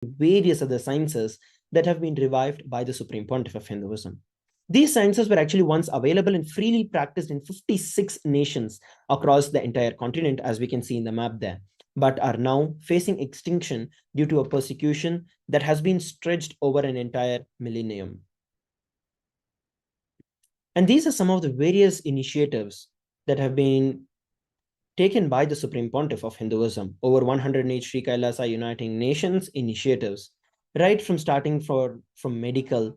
various other sciences that have been revived by the Supreme Pontiff of Hinduism. These sciences were actually once available and freely practiced in 56 nations across the entire continent, as we can see in the map there, but are now facing extinction due to a persecution that has been stretched over an entire millennium. And these are some of the various initiatives that have been taken by the Supreme Pontiff of Hinduism, over 108 Sri Kailasa Uniting Nations initiatives, right from starting from medical,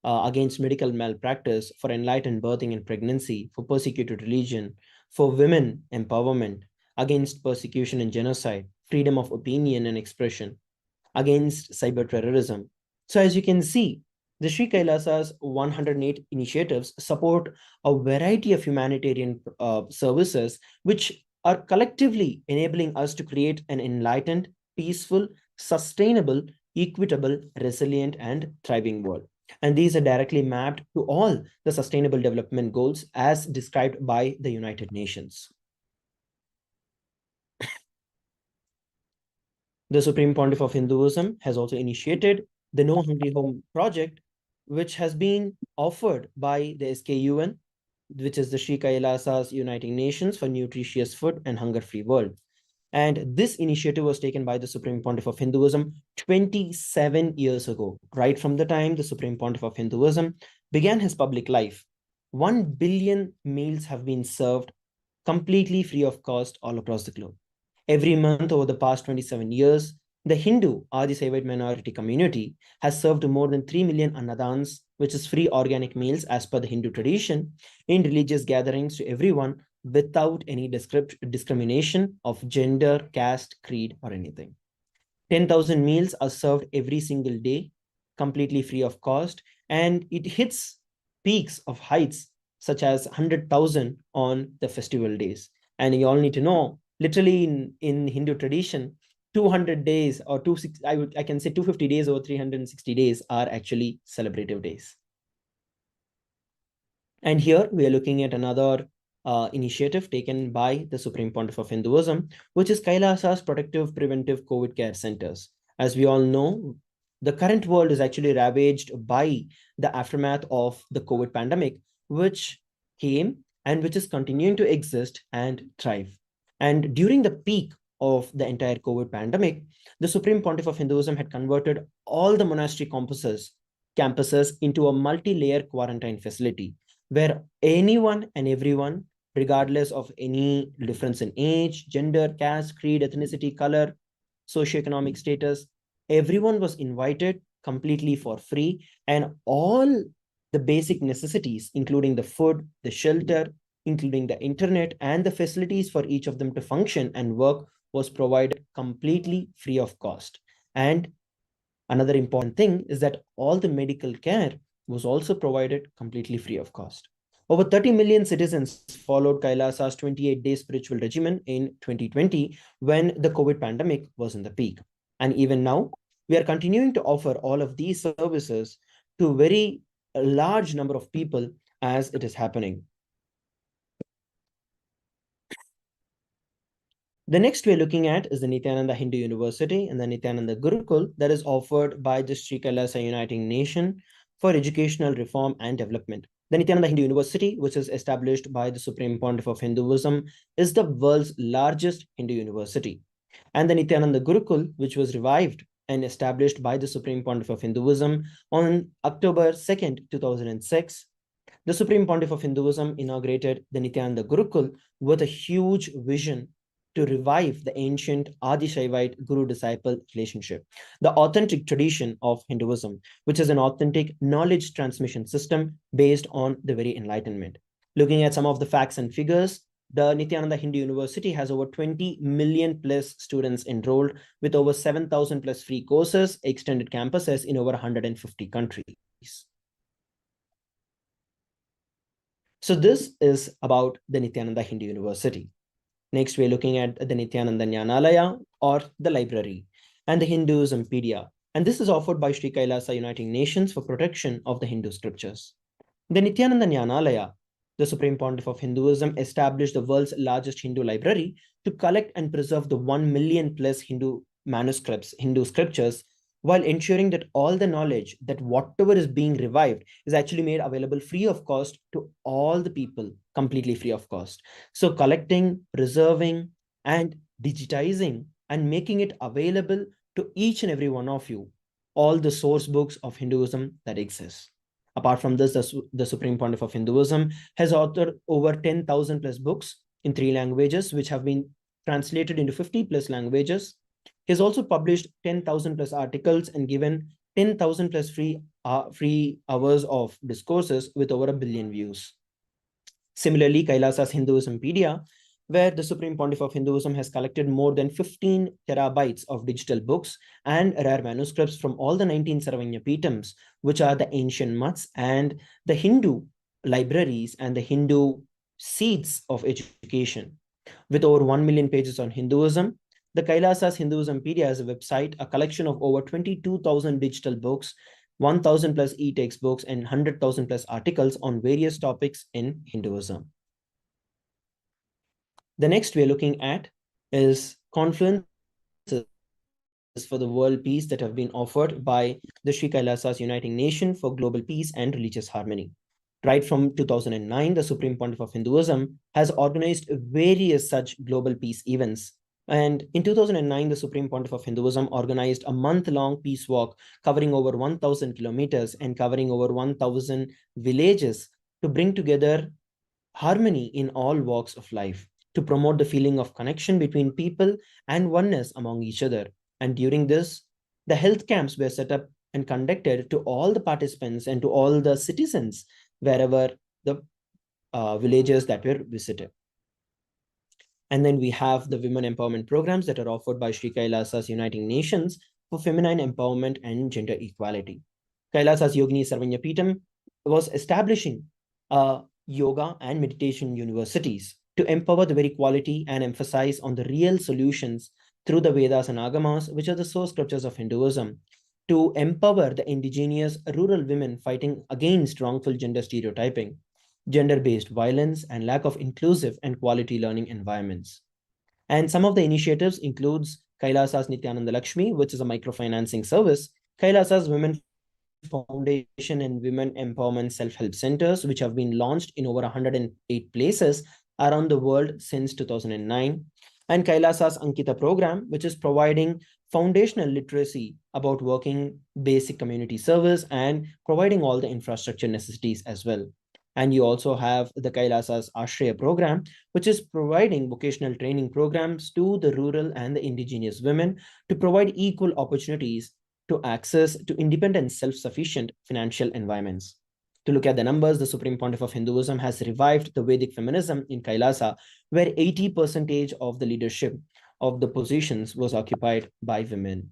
against medical malpractice, for enlightened birthing and pregnancy, for persecuted religion, for women empowerment, against persecution and genocide, freedom of opinion and expression, against cyber terrorism. So as you can see, the Sri Kailasa's 108 initiatives support a variety of humanitarian services, which are collectively enabling us to create an enlightened, peaceful, sustainable, equitable, resilient, and thriving world. And these are directly mapped to all the sustainable development goals as described by the United Nations. The Supreme Pontiff of Hinduism has also initiated the No Hungry Home project, which has been offered by the SKUN, which is the Sri Kailasa's Uniting Nations for Nutritious Food and Hunger-Free World. And this initiative was taken by the Supreme Pontiff of Hinduism 27 years ago, right from the time the Supreme Pontiff of Hinduism began his public life. 1 billion meals have been served completely free of cost all across the globe. Every month over the past 27 years, the Hindu Adi Saivite minority community has served more than 3 million annadans, which is free organic meals as per the Hindu tradition, in religious gatherings to everyone without any discrimination of gender, caste, creed, or anything. 10,000 meals are served every single day, completely free of cost, and it hits peaks of heights such as 100,000 on the festival days. And you all need to know, literally in Hindu tradition, 200 days or I can say 250 days or 360 days are actually celebrative days. And here we are looking at another initiative taken by the Supreme Pontiff of Hinduism, which is Kailasa's Protective Preventive COVID Care Centers. As we all know, the current world is actually ravaged by the aftermath of the COVID pandemic, which came and which is continuing to exist and thrive. And during the peak of the entire COVID pandemic, the Supreme Pontiff of Hinduism had converted all the monastery campuses into a multi-layer quarantine facility where anyone and everyone, regardless of any difference in age, gender, caste, creed, ethnicity, color, socioeconomic status, everyone was invited completely for free, and all the basic necessities, including the food, the shelter, including the internet, and the facilities for each of them to function and work, was provided completely free of cost. And another important thing is that all the medical care was also provided completely free of cost. Over 30 million citizens followed Kailasa's 28-day spiritual regimen in 2020 when the COVID pandemic was in the peak. And even now, we are continuing to offer all of these services to a very large number of people as it is happening. The next we're looking at is the Nithyananda Hindu University and the Nithyananda Gurukul that is offered by the Sri Kailasa Uniting Nation for educational reform and development. The Nithyananda Hindu University, which is established by the Supreme Pontiff of Hinduism, is the world's largest Hindu university. And the Nithyananda Gurukul, which was revived and established by the Supreme Pontiff of Hinduism on October 2nd, 2006, the Supreme Pontiff of Hinduism inaugurated the Nithyananda Gurukul with a huge vision to revive the ancient Adi-Shaivite guru-disciple relationship, the authentic tradition of Hinduism, which is an authentic knowledge transmission system based on the very enlightenment. Looking at some of the facts and figures, the Nithyananda Hindu University has over 20 million plus students enrolled with over 7,000 plus free courses, extended campuses in over 150 countries. So this is about the Nithyananda Hindu University. Next, we're looking at the Nithyananda Jnanalaya, or the library, and the Hinduismpedia. And this is offered by Sri Kailasa Uniting Nations for protection of the Hindu scriptures. The Nithyananda Jnanalaya, the Supreme Pontiff of Hinduism, established the world's largest Hindu library to collect and preserve the 1 million plus Hindu manuscripts, Hindu scriptures while ensuring that all the knowledge, that whatever is being revived, is actually made available free of cost to all the people, completely free of cost. So collecting, preserving, and digitizing and making it available to each and every one of you, all the source books of Hinduism that exist. Apart from this, the Supreme Pontiff of Hinduism has authored over 10,000 plus books in 3 languages, which have been translated into 50 plus languages. He has also published 10,000 plus articles and given 10,000 plus free hours of discourses with over 1 billion views. Similarly, Kailasa's Hinduismpedia, where the Supreme Pontiff of Hinduism has collected more than 15 terabytes of digital books and rare manuscripts from all the 19 Saravanya Pitams, which are the ancient mats and the Hindu libraries and the Hindu seeds of education. With over 1 million pages on Hinduism, the Kailasa's Hinduismpedia is a website, a collection of over 22,000 digital books, 1,000 plus e-textbooks, and 100,000 plus articles on various topics in Hinduism. The next we're looking at is confluences for the world peace that have been offered by the Sri Kailasa's Uniting Nation for Global Peace and Religious Harmony. Right from 2009, the Supreme Pontiff of Hinduism has organized various such global peace events. And in 2009, the Supreme Pontiff of Hinduism organized a month-long peace walk covering over 1,000 kilometers and covering over 1,000 villages to bring together harmony in all walks of life, to promote the feeling of connection between people and oneness among each other. And during this, the health camps were set up and conducted to all the participants and to all the citizens wherever the villages that were visited. And then we have the women empowerment programs that are offered by Sri Kailasa's Uniting Nations for feminine empowerment and gender equality. Kailasa's Yogini Sarvanya Peetam was establishing yoga and meditation universities to empower the very quality and emphasize on the real solutions through the Vedas and Agamas, which are the source scriptures of Hinduism, to empower the indigenous rural women fighting against wrongful gender stereotyping, gender-based violence, and lack of inclusive and quality learning environments. And some of the initiatives includes Kailasa's Nithyananda Lakshmi, which is a microfinancing service, Kailasa's Women Foundation and Women Empowerment Self-Help Centers, which have been launched in over 108 places around the world since 2009, and Kailasa's Ankita program, which is providing foundational literacy about working basic community service and providing all the infrastructure necessities as well. And you also have the Kailasa's Ashraya program, which is providing vocational training programs to the rural and the indigenous women to provide equal opportunities to access to independent, self-sufficient financial environments. To look at the numbers, the Supreme Pontiff of Hinduism has revived the Vedic feminism in Kailasa, where 80% of the leadership of the positions was occupied by women.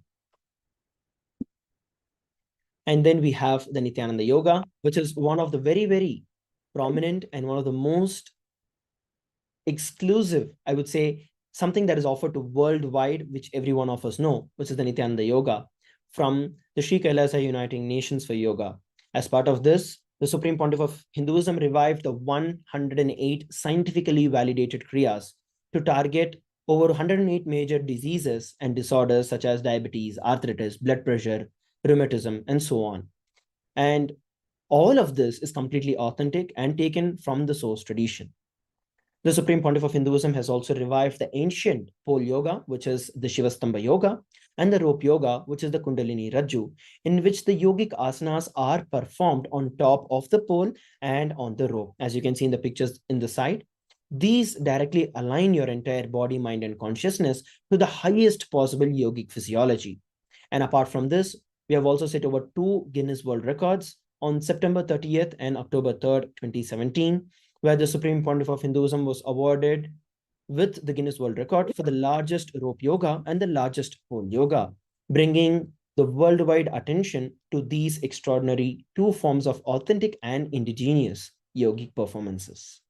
And then we have the Nithyananda Yoga, which is one of the very, very prominent and one of the most exclusive, I would say, something that is offered to worldwide, which every one of us know, which is the Nithyananda Yoga from the Sri Kailasa Uniting Nations for Yoga. As part of this, the Supreme Pontiff of Hinduism revived the 108 scientifically validated kriyas to target over 108 major diseases and disorders such as diabetes, arthritis, blood pressure, rheumatism, and so on. And all of this is completely authentic and taken from the source tradition. The Supreme Pontiff of Hinduism has also revived the ancient pole yoga, which is the Shivastamba yoga, and the rope yoga, which is the Kundalini Rajju, in which the yogic asanas are performed on top of the pole and on the rope. As you can see in the pictures in the side, these directly align your entire body, mind, and consciousness to the highest possible yogic physiology. And apart from this, we have also set over 2 Guinness World Records on September 30th and October 3rd, 2017, where the Supreme Pontiff of Hinduism was awarded with the Guinness World Record for the largest rope yoga and the largest pole yoga, bringing the worldwide attention to these extraordinary 2 forms of authentic and indigenous yogic performances.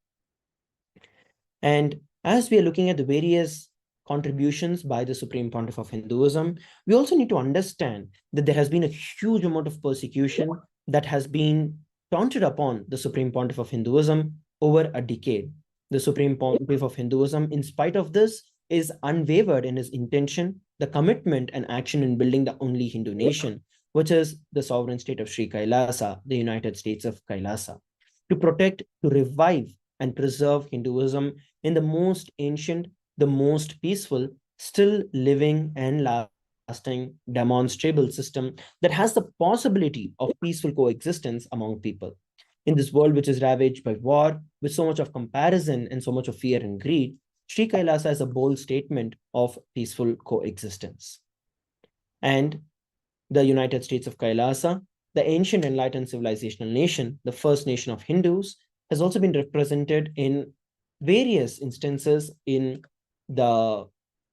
And as we are looking at the various contributions by the Supreme Pontiff of Hinduism, we also need to understand that there has been a huge amount of persecution that has been taunted upon the Supreme Pontiff of Hinduism over a decade. The Supreme Pontiff of Hinduism, in spite of this, is unwavered in his intention the commitment and action in building the only Hindu nation, which is the sovereign state of Sri Kailasa, the United States of Kailasa, to protect, to revive, and preserve Hinduism in the most ancient, the most peaceful, still living and lasting demonstrable system that has the possibility of peaceful coexistence among people. In this world which is ravaged by war, with so much of comparison and so much of fear and greed, Sri Kailasa is a bold statement of peaceful coexistence. And the United States of Kailasa, the ancient enlightened civilizational nation, the first nation of Hindus, has also been represented in various instances in the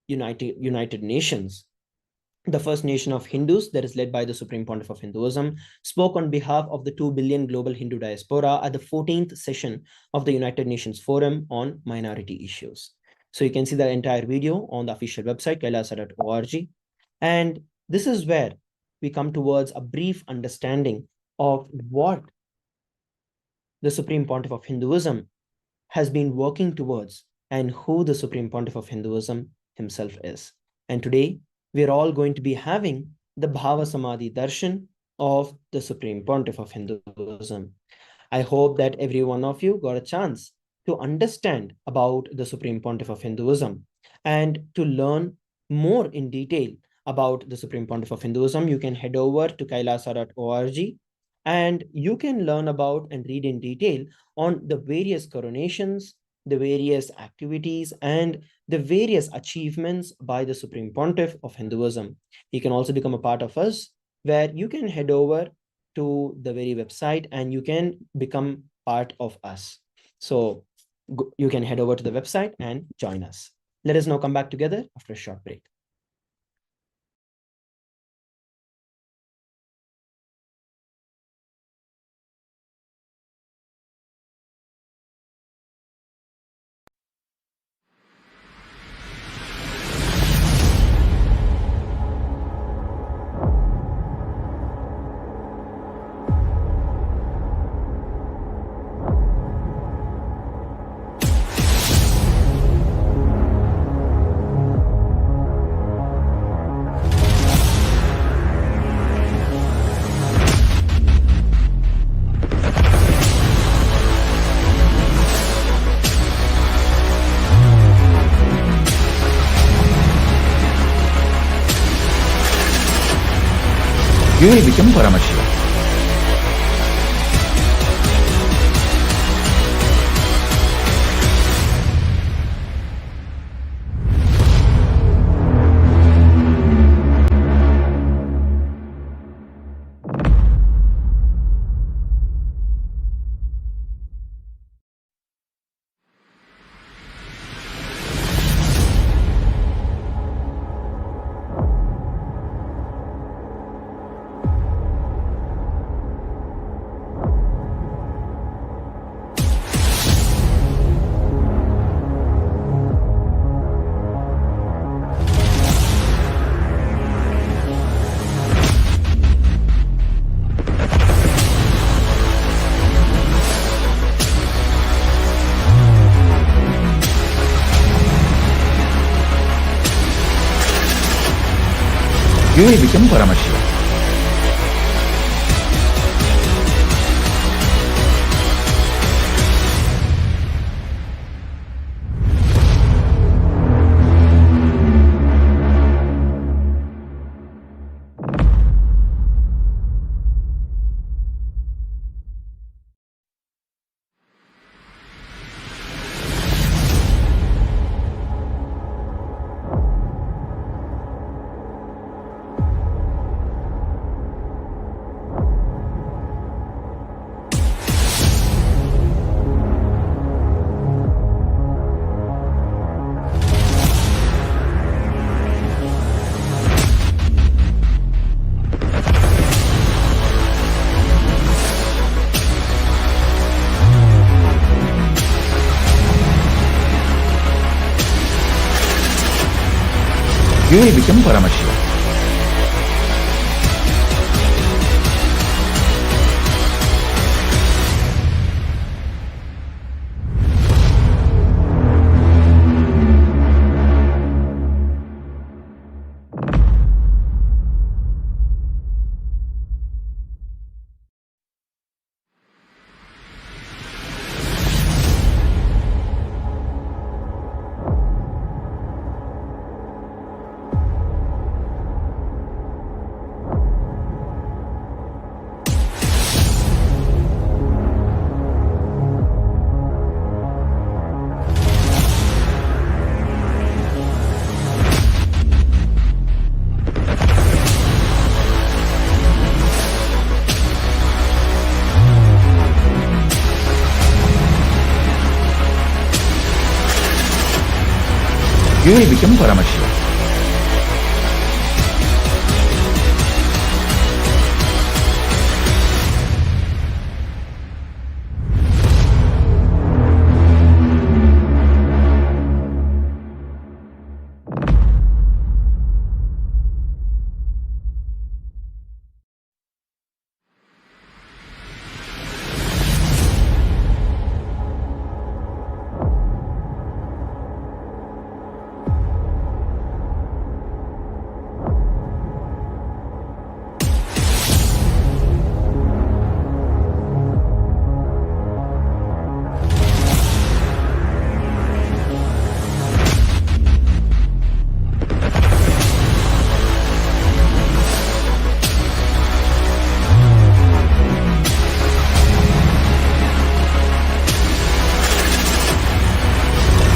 United Nations. The first nation of Hindus, that is led by the Supreme Pontiff of Hinduism, spoke on behalf of the 2 billion global Hindu diaspora at the 14th session of the United Nations Forum on Minority Issues. So you can see the entire video on the official website, kailasa.org. And this is where we come towards a brief understanding of what the Supreme Pontiff of Hinduism has been working towards and who the Supreme Pontiff of Hinduism himself is. And today, we're all going to be having the Bhava Samadhi Darshan of the Supreme Pontiff of Hinduism. I hope that every one of you got a chance to understand about the Supreme Pontiff of Hinduism and to learn more in detail about the Supreme Pontiff of Hinduism. You can head over to kailasa.org and you can learn about and read in detail on the various coronations, the various activities, and the various achievements by the Supreme Pontiff of Hinduism. You can also become a part of us, where you can head over to the very website and you can become part of us. So you can head over to the website and join us. Let us now come back together after a short break. You will become Paramashivam. You will become Paramashivam. You will become Paramashivam. You will become Paramashivam.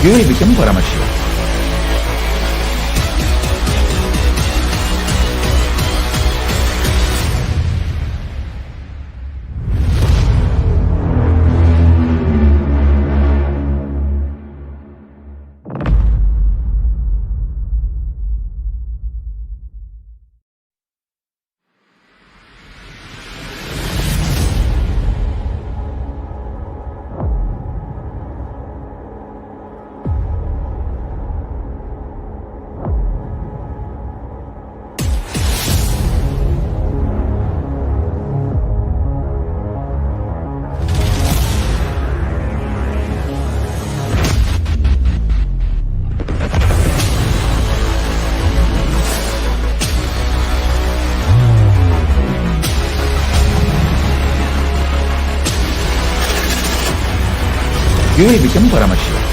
You will become Paramashivam. You will become Paramashivam.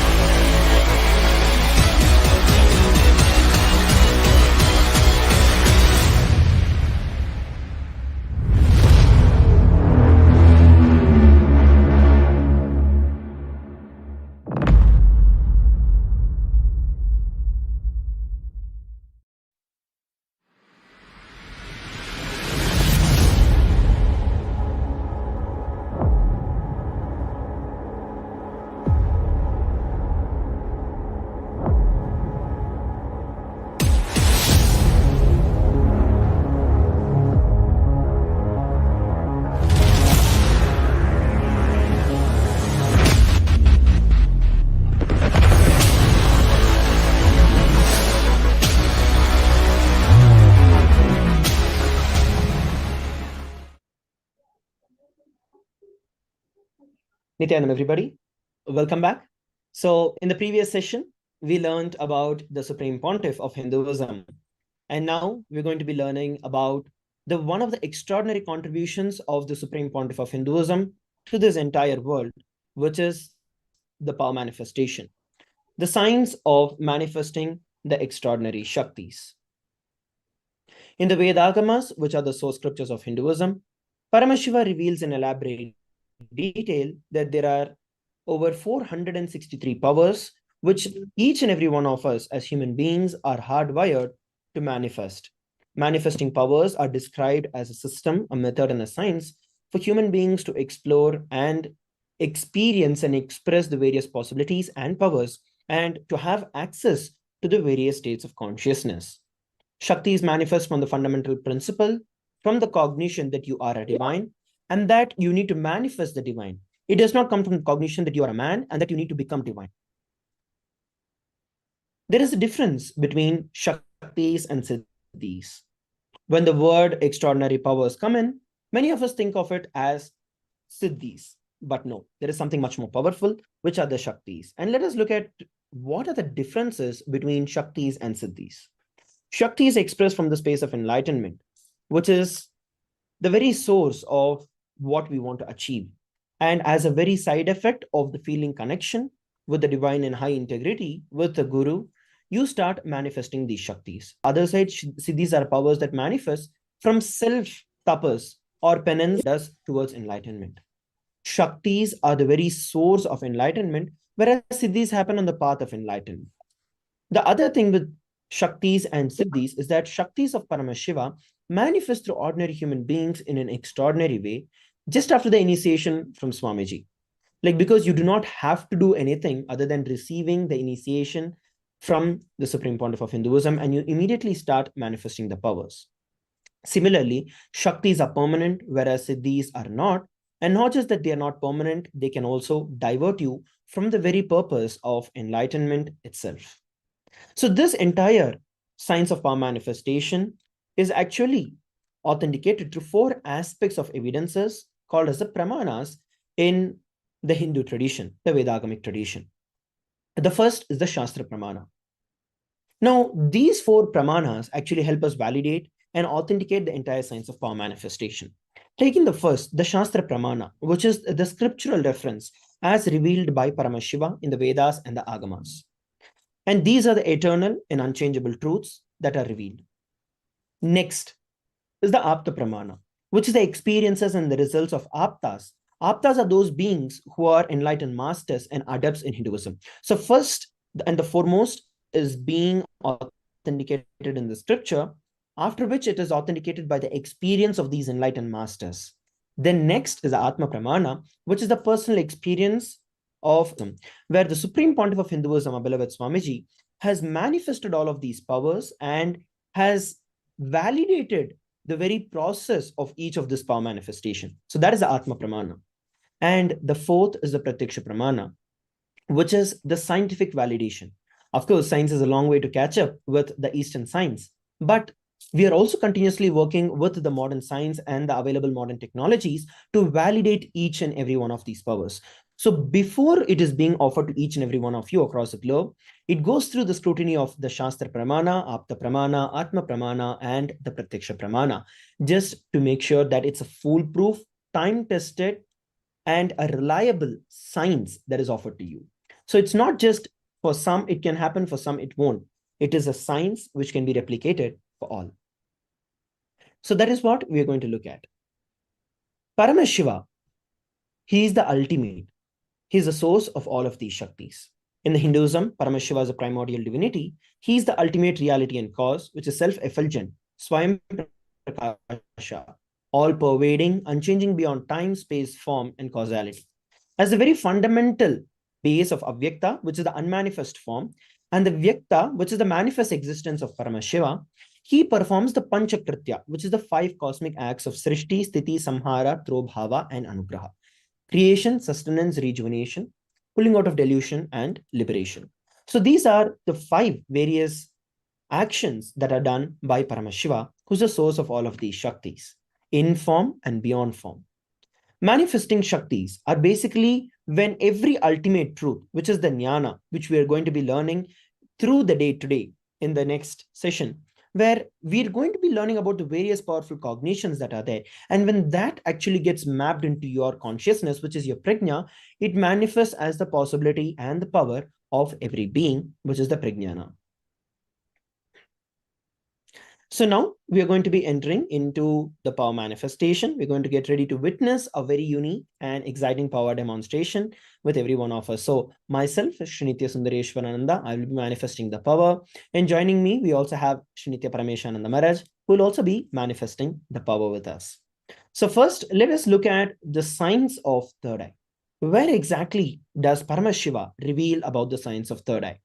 Nithyananda, everybody, welcome back. So, in the previous session, we learned about the Supreme Pontiff of Hinduism, and now we're going to be learning about the one of the extraordinary contributions of the Supreme Pontiff of Hinduism to this entire world, which is the power manifestation, the science of manifesting the extraordinary Shaktis. In the Vedagamas, which are the source scriptures of Hinduism, Paramashiva reveals in elaborate detail that there are over 463 powers, which each and every one of us as human beings are hardwired to manifest. Manifesting powers are described as a system, a method, and a science for human beings to explore and experience and express the various possibilities and powers, and to have access to the various states of consciousness. Shakti is manifest from the fundamental principle, from the cognition that you are a divine, and that you need to manifest the divine. It does not come from cognition that you are a man and that you need to become divine. There is a difference between Shaktis and Siddhis. When the word extraordinary powers come in, many of us think of it as Siddhis. But no, there is something much more powerful, which are the Shaktis. And let us look at what are the differences between Shaktis and Siddhis. Shakti is expressed from the space of enlightenment, which is the very source of what we want to achieve. And as a very side effect of the feeling connection with the divine and high integrity with the Guru, you start manifesting these Shaktis. Other side, Siddhis are powers that manifest from self-tapas or penance does towards enlightenment. Shaktis are the very source of enlightenment, whereas Siddhis happen on the path of enlightenment. The other thing with Shaktis and Siddhis is that Shaktis of Paramashiva manifest through ordinary human beings in an extraordinary way just after the initiation from Swamiji. Like, because you do not have to do anything other than receiving the initiation from the Supreme Pontiff of Hinduism, and you immediately start manifesting the powers. Similarly, Shaktis are permanent, whereas Siddhis are not. And not just that they are not permanent, they can also divert you from the very purpose of enlightenment itself. So, this entire science of power manifestation is actually authenticated through four aspects of evidences called as the pramanas in the Hindu tradition, the Vedagamic tradition. The first is the Shastra Pramana. Now, these four pramanas actually help us validate and authenticate the entire science of power manifestation. Taking the first, the Shastra Pramana, which is the scriptural reference as revealed by Paramashiva in the Vedas and the Agamas. And these are the eternal and unchangeable truths that are revealed. Next is the Apta Pramana, which is the experiences and the results of Aptas. Aptas are those beings who are enlightened masters and adepts in Hinduism. So, first and the foremost is being authenticated in the scripture, after which it is authenticated by the experience of these enlightened masters. Then next is the Atma Pramana, which is the personal experience of them, where the Supreme Pontiff of Hinduism, our beloved Swamiji, has manifested all of these powers and has validated the very process of each of this power manifestation. So that is the Atma Pramana. And the fourth is the Pratyaksha Pramana, which is the scientific validation. Of course, science is a long way to catch up with the Eastern science, but we are also continuously working with the modern science and the available modern technologies to validate each and every one of these powers. So before it is being offered to each and every one of you across the globe, it goes through the scrutiny of the Shastra Pramana, Apta Pramana, Atma Pramana, and the Pratyaksha Pramana, just to make sure that it's a foolproof, time-tested, and a reliable science that is offered to you. So it's not just for some, it can happen, for some, it won't. It is a science which can be replicated for all. So that is what we are going to look at. Paramashiva, he is the ultimate. He is the source of all of these Shaktis. In the Hinduism, Paramashiva is a primordial divinity. He is the ultimate reality and cause, which is self-effulgent, Swayam Prakasha, all-pervading, unchanging beyond time, space, form, and causality. As the very fundamental base of Avyakta, which is the unmanifest form, and the Vyakta, which is the manifest existence of Paramashiva, he performs the Panchakritya, which is the 5 cosmic acts of Srishti, Sthiti, Samhara, Bhava, and Anugraha. Creation, sustenance, rejuvenation, pulling out of delusion, and liberation. So these are the 5 various actions that are done by Paramashiva, who's the source of all of these Shaktis, in form and beyond form. Manifesting Shaktis are basically when every ultimate truth, which is the Jnana, which we are going to be learning through the day today in the next session, where we're going to be learning about the various powerful cognitions that are there. And when that actually gets mapped into your consciousness, which is your prajna, it manifests as the possibility and the power of every being, which is the prajnana. So now we are going to be entering into the power manifestation. We're going to get ready to witness a very unique and exciting power demonstration with every one of us. So myself, Srinitya Sundareshwarananda, I will be manifesting the power. And joining me, we also have Srinitya Parameshananda Maharaj, who will also be manifesting the power with us. So first, let us look at the science of third eye. Where exactly does Paramashiva reveal about the science of third eye?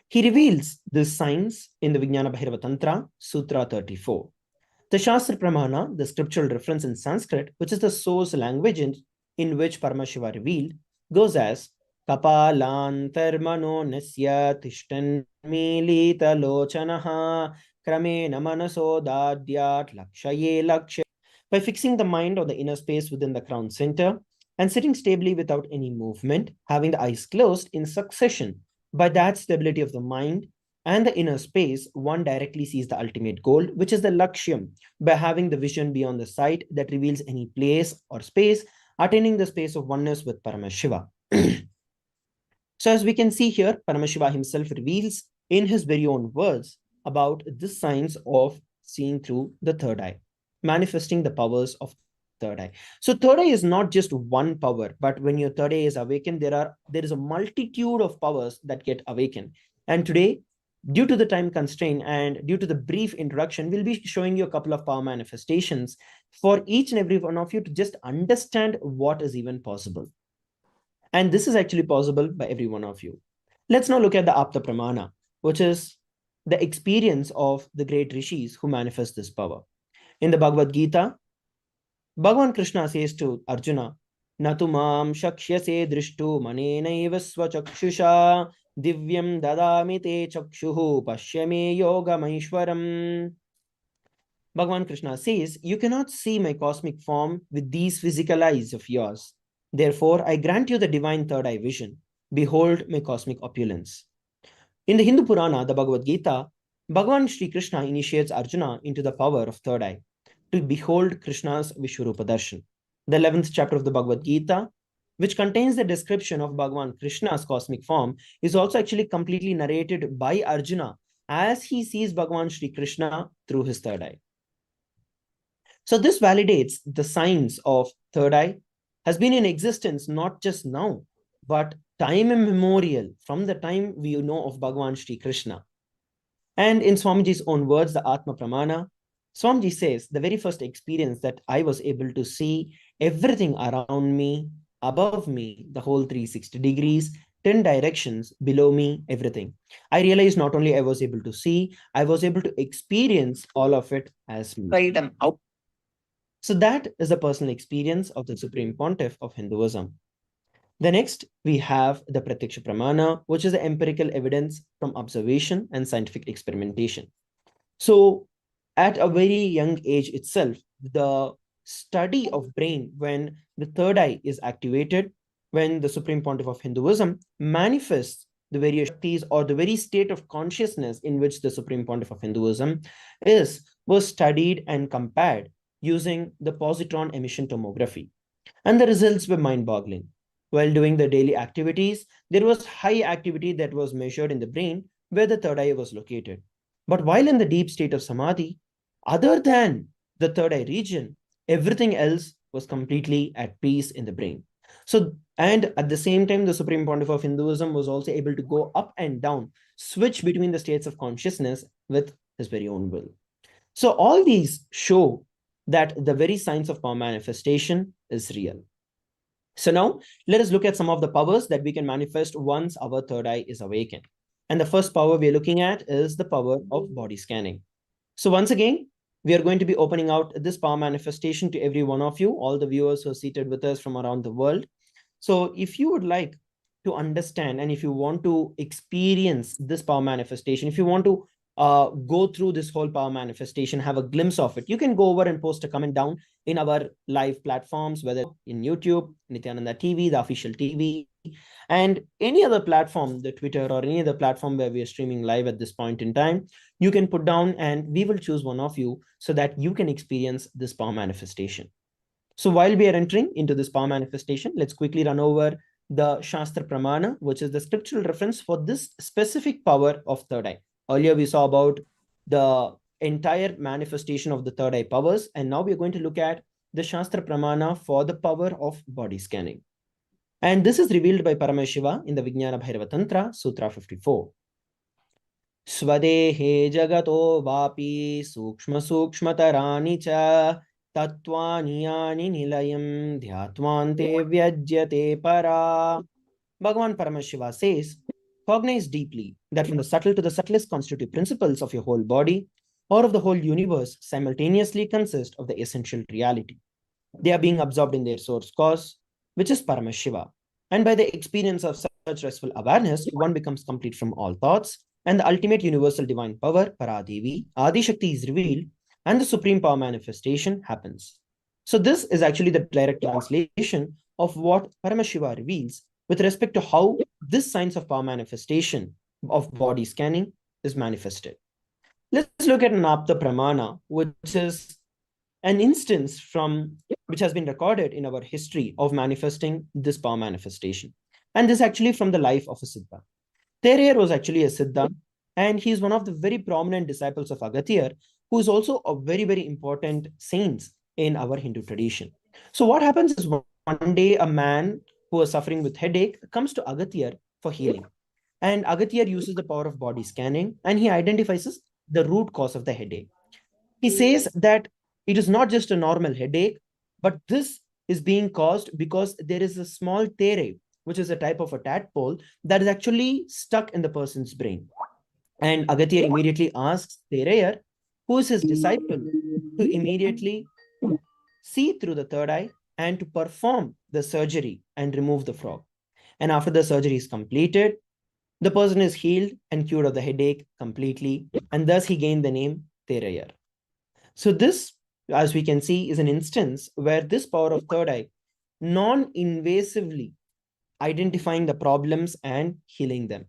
He reveals this science in the Vijnana Bhairava Tantra, Sutra 34. The Shastra Pramana, the scriptural reference in Sanskrit, which is the source language in which Paramashiva revealed, goes as Kapalantarmano Nasya Tishtan Milita Lochanaha Kramena Manaso Dadyat Lakshaye Laksha. By fixing the mind on the inner space within the crown center and sitting stably without any movement, having the eyes closed in succession, by that stability of the mind and the inner space, one directly sees the ultimate goal, which is the Lakshyam, by having the vision beyond the sight that reveals any place or space, attaining the space of oneness with Paramashiva. So as we can see here, Paramashiva himself reveals in his very own words about this science of seeing through the third eye, manifesting the powers of third eye. So third eye is not just one power, but when your third eye is awakened, there is a multitude of powers that get awakened. And today, due to the time constraint and due to the brief introduction, we'll be showing you a couple of power manifestations for each and every one of you to just understand what is even possible. And this is actually possible by every one of you. Let's now look at the Apta Pramana, which is the experience of the great rishis who manifest this power. In the Bhagavad Gita, Bhagavan Krishna says to Arjuna, Natu mam shakshyase drishtu manenaiva swachakshisha divyam dadami te chakshuhu pashyame yogamaishwaram. Bhagavan Krishna says, you cannot see my cosmic form with these physical eyes of yours. Therefore, I grant you the divine third eye vision. Behold my cosmic opulence. In the Hindu Purana, the Bhagavad Gita, Bhagavan Sri Krishna initiates Arjuna into the power of third eye to behold Krishna's Vishwarupa Darshan. The 11th chapter of the Bhagavad Gita, which contains the description of Bhagavan Krishna's cosmic form, is also actually completely narrated by Arjuna as he sees Bhagavan Sri Krishna through his third eye. So this validates the science of third eye has been in existence not just now, but time immemorial, from the time we know of Bhagavan Sri Krishna. And in Swamiji's own words, the Atma Pramana, Swamiji says, the very first experience that I was able to see everything around me, above me, the whole 360 degrees, 10 directions, below me, everything. I realized not only I was able to see, I was able to experience all of it as me. Freedom out. So that is the personal experience of the Supreme Pontiff of Hinduism. The next, we have the Pratyaksha Pramana, which is the empirical evidence from observation and scientific experimentation. So at a very young age itself, the study of brain when the third eye is activated, when the Supreme Pontiff of Hinduism manifests the various Shaktis or the very state of consciousness in which the Supreme Pontiff of Hinduism was studied and compared using the positron emission tomography. And the results were mind-boggling. While doing the daily activities, there was high activity that was measured in the brain where the third eye was located. But while in the deep state of Samadhi, other than the third eye region, everything else was completely at peace in the brain. So, and at the same time, the Supreme Pontiff of Hinduism was also able to go up and down, switch between the states of consciousness with his very own will. So all these show that the very science of power manifestation is real. So now let us look at some of the powers that we can manifest once our third eye is awakened. And the first power we're looking at is the power of body scanning. So once again, we are going to be opening out this power manifestation to every one of you, all the viewers who are seated with us from around the world. So if you would like to understand and if you want to experience this power manifestation, if you want to go through this whole power manifestation, have a glimpse of it, you can go over and post a comment down in our live platforms, whether in YouTube, Nithyananda TV, the official TV, and any other platform, the Twitter or any other platform where we are streaming live at this point in time. You can put down and we will choose one of you so that you can experience this power manifestation. So while we are entering into this power manifestation, let's quickly run over the Shastra Pramana, which is the scriptural reference for this specific power of third eye. Earlier, we saw about the entire manifestation of the third eye powers, and now we're going to look at the Shastra Pramana for the power of body scanning. And this is revealed by Paramashiva in the Vijnana Bhairava Tantra, Sutra 54. Swadehe jagato vapi sukshma sukshmatarani cha tattva yani nilayam dhyatvante vyajyate para. Bhagavan Paramashiva says, cognize deeply that from the subtle to the subtlest constitutive principles of your whole body or of the whole universe simultaneously consist of the essential reality. They are being absorbed in their source cause, which is Paramashiva. And by the experience of such restful awareness, one becomes complete from all thoughts, and the ultimate universal divine power, Paradevi, Adi Shakti, is revealed, and the supreme power manifestation happens. So this is actually the direct translation of what Paramashiva reveals with respect to how this science of power manifestation of body scanning is manifested. Let's look at an Apta Pramana, which is an instance from which has been recorded in our history of manifesting this power manifestation. And this actually from the life of a Siddha. Therer was actually a Siddha, and he is one of the very prominent disciples of Agathir, who is also a very, very important saint in our Hindu tradition. So what happens is one day a man who is suffering with headache comes to Agathir for healing. And Agathir uses the power of body scanning, and he identifies the root cause of the headache. He says that it is not just a normal headache, but this is being caused because there is a small tere which is a type of a tadpole that is actually stuck in the person's brain. And Agatya immediately asks Thereyer, who is his disciple, to immediately see through the third eye and to perform the surgery and remove the frog. And after the surgery is completed, the person is healed and cured of the headache completely, and thus he gained the name Thereyer. So this, as we can see, is an instance where this power of third eye non-invasively identifying the problems and healing them.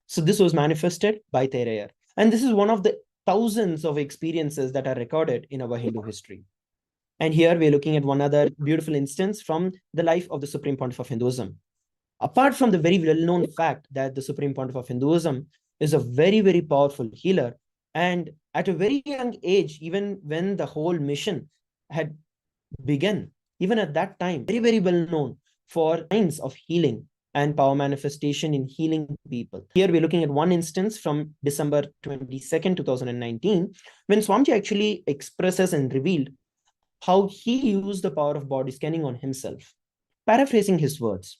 So this was manifested by Thereyer. And this is one of the thousands of experiences that are recorded in our Hindu history. And here we're looking at one other beautiful instance from the life of the Supreme Pontiff of Hinduism. Apart from the very well-known fact that the Supreme Pontiff of Hinduism is a very, very powerful healer, and at a very young age, even when the whole mission had begun, even at that time, very, very well known for signs of healing and power manifestation in healing people. Here we're looking at one instance from December 22nd, 2019, when Swamiji actually expresses and revealed how he used the power of body scanning on himself. Paraphrasing his words,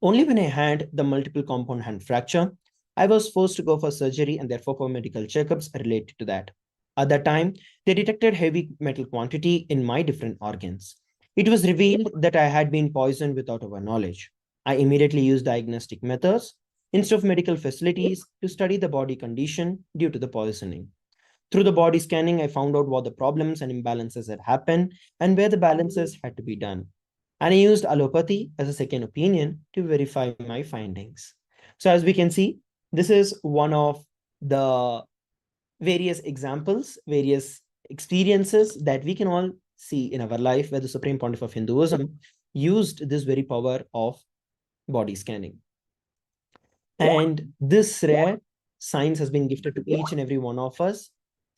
only when I had the multiple compound hand fracture, I was forced to go for surgery and therefore for medical checkups related to that. At that time, they detected heavy metal quantity in my different organs. It was revealed that I had been poisoned without our knowledge. I immediately used diagnostic methods instead of medical facilities to study the body condition due to the poisoning. Through the body scanning, I found out what the problems and imbalances had happened and where the balances had to be done. And I used allopathy as a second opinion to verify my findings. So as we can see, this is one of the various examples, various experiences that we can all see in our life where the Supreme Pontiff of Hinduism used this very power of body scanning. And this rare science has been gifted to each and every one of us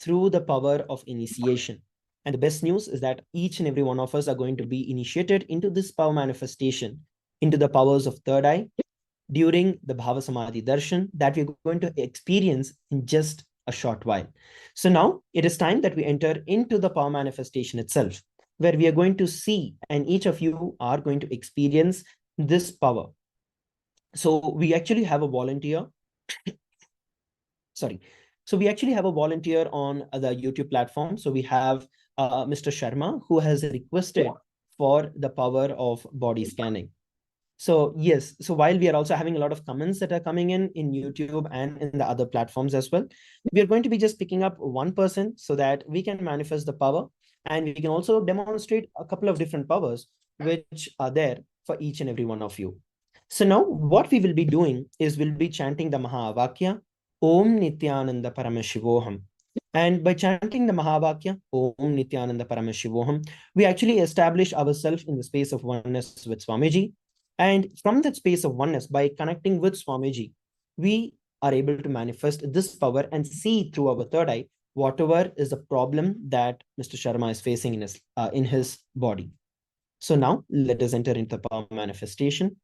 through the power of initiation. And the best news is that each and every one of us are going to be initiated into this power manifestation, into the powers of third eye during the Bhava Samadhi Darshan that we're going to experience in just a short while. So now it is time that we enter into the power manifestation itself, where we are going to see, and each of you are going to experience this power. So we actually have a volunteer. Sorry. So we actually have a volunteer on the YouTube platform. So we have Mr. Sharma, who has requested for the power of body scanning. So yes, so while we are also having a lot of comments that are coming in YouTube and in the other platforms as well, we are going to be just picking up one person so that we can manifest the power, and we can also demonstrate a couple of different powers which are there for each and every one of you. So now what we will be doing is we'll be chanting the Mahavakya, Om Nithyananda Paramashivoham. And by chanting the Mahavakya, Om Nithyananda Paramashivoham, we actually establish ourselves in the space of oneness with Swamiji. And from that space of oneness, by connecting with Swamiji, we are able to manifest this power and see through our third eye whatever is the problem that Mr. Sharma is facing in his body. So now let us enter into the power manifestation.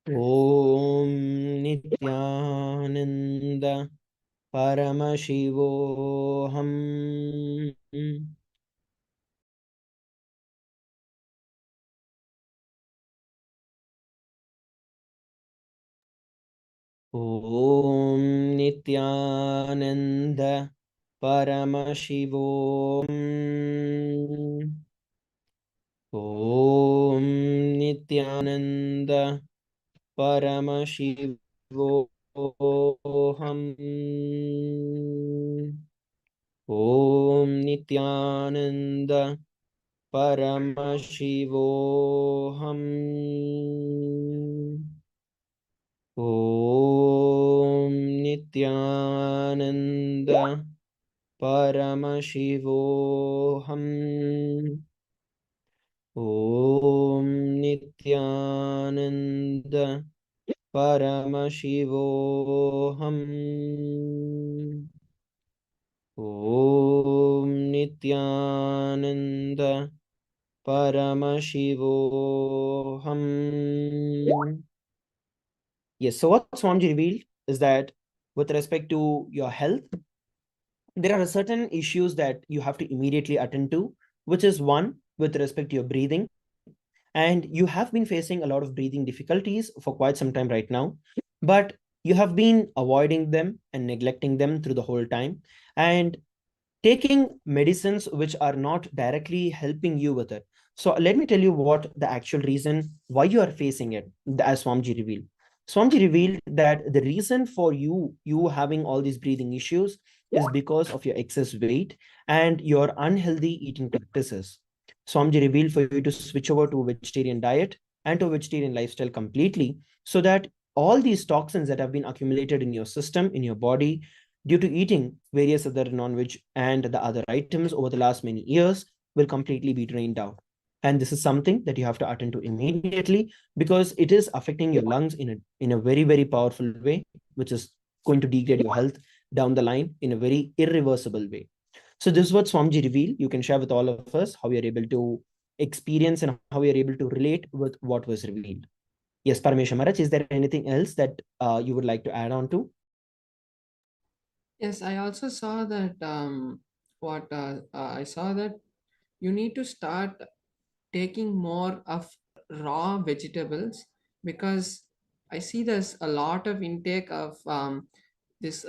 Om Nithyananda Paramashivoham. Om Nithyananda Paramashivoham. Om Nithyananda Paramashivoham. Om Nithyananda Paramashivoham. Om Nithyananda Paramashivoham. Om Nithyananda Paramashivoham. Om Nithyananda Paramashivoham. Yes, so what Swamiji revealed is that with respect to your health, there are certain issues that you have to immediately attend to, which is one with respect to your breathing, and you have been facing a lot of breathing difficulties for quite some time right now, but you have been avoiding them and neglecting them through the whole time, and taking medicines which are not directly helping you with it. So let me tell you what the actual reason why you are facing it, as Swamiji revealed. Swamiji revealed that the reason for you having all these breathing issues is because of your excess weight and your unhealthy eating practices. Swamiji revealed for you to switch over to a vegetarian diet and to a vegetarian lifestyle completely, so that all these toxins that have been accumulated in your system, in your body, due to eating various other non-veg and the other items over the last many years, will completely be drained out. And this is something that you have to attend to immediately, because it is affecting your lungs in a very, very powerful way, which is going to degrade your health down the line in a very irreversible way. So this is what Swamiji revealed. You can share with all of us how you're able to experience and how you're able to relate with what was revealed. Yes, Parameshwar Maharaj, is there anything else that you would like to add on to? Yes, I also saw that what I saw that you need to start taking more of raw vegetables, because I see there's a lot of intake of this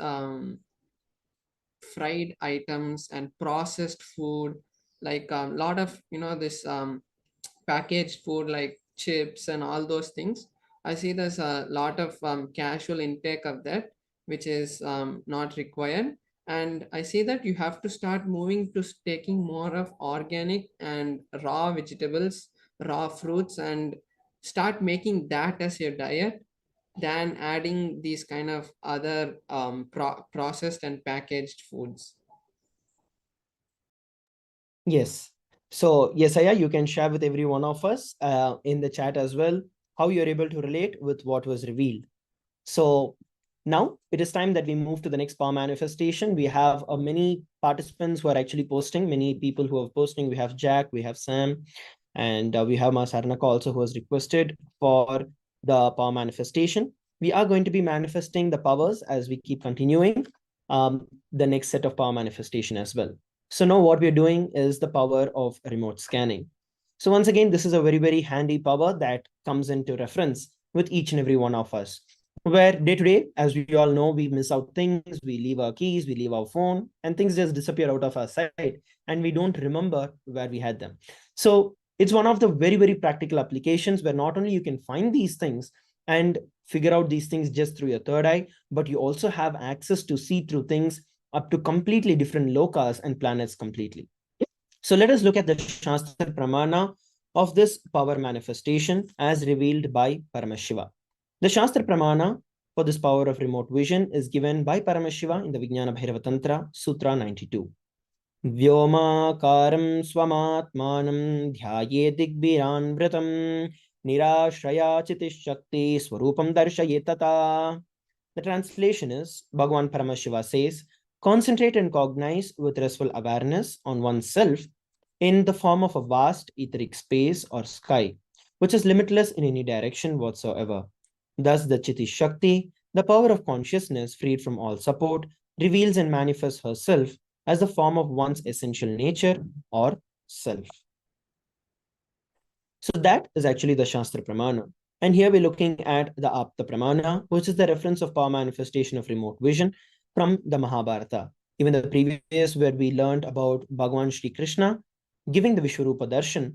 fried items and processed food, like a lot of this packaged food like chips and all those things. I see there's a lot of casual intake of that, which is not required. And I see that you have to start moving to taking more of organic and raw vegetables, raw fruits, and start making that as your diet than adding these kind of other processed and packaged foods. Yes. So, yes, Aya, you can share with every one of us in the chat as well how you're able to relate with what was revealed. So, now it is time that we move to the next power manifestation. We have many participants who are actually posting, many people who are posting. We have Jack, we have Sam, and we have Masarnaka also, who has requested for the power manifestation. We are going to be manifesting the powers as we keep continuing the next set of power manifestation as well. So now what we're doing is the power of remote scanning. So once again, this is a very, very handy power that comes into reference with each and every one of us, where day to day, as we all know, we miss out things, we leave our keys, we leave our phone, and things just disappear out of our sight, and we don't remember where we had them. So it's one of the very, very practical applications where not only you can find these things and figure out these things just through your third eye, but you also have access to see through things up to completely different lokas and planets completely. So let us look at the Shastra Pramana of this power manifestation as revealed by Paramashiva. The Shastra Pramana for this power of remote vision is given by Paramashiva in the Vijnana Bhairava Tantra, Sutra 92. Vyomakaram swamatmanam dhyaye digbiraanvritam nirashraya chitishakti swarupam darshayetata. The translation is Bhagavan Paramashiva says, concentrate and cognize with restful awareness on oneself in the form of a vast etheric space or sky, which is limitless in any direction whatsoever. Thus, the Chiti Shakti, the power of consciousness freed from all support, reveals and manifests herself as the form of one's essential nature or self. So that is actually the Shastra Pramana. And here we're looking at the Apta Pramana, which is the reference of power manifestation of remote vision from the Mahabharata. Even the previous, where we learned about Bhagavan Shri Krishna giving the Vishwarupa Darshan.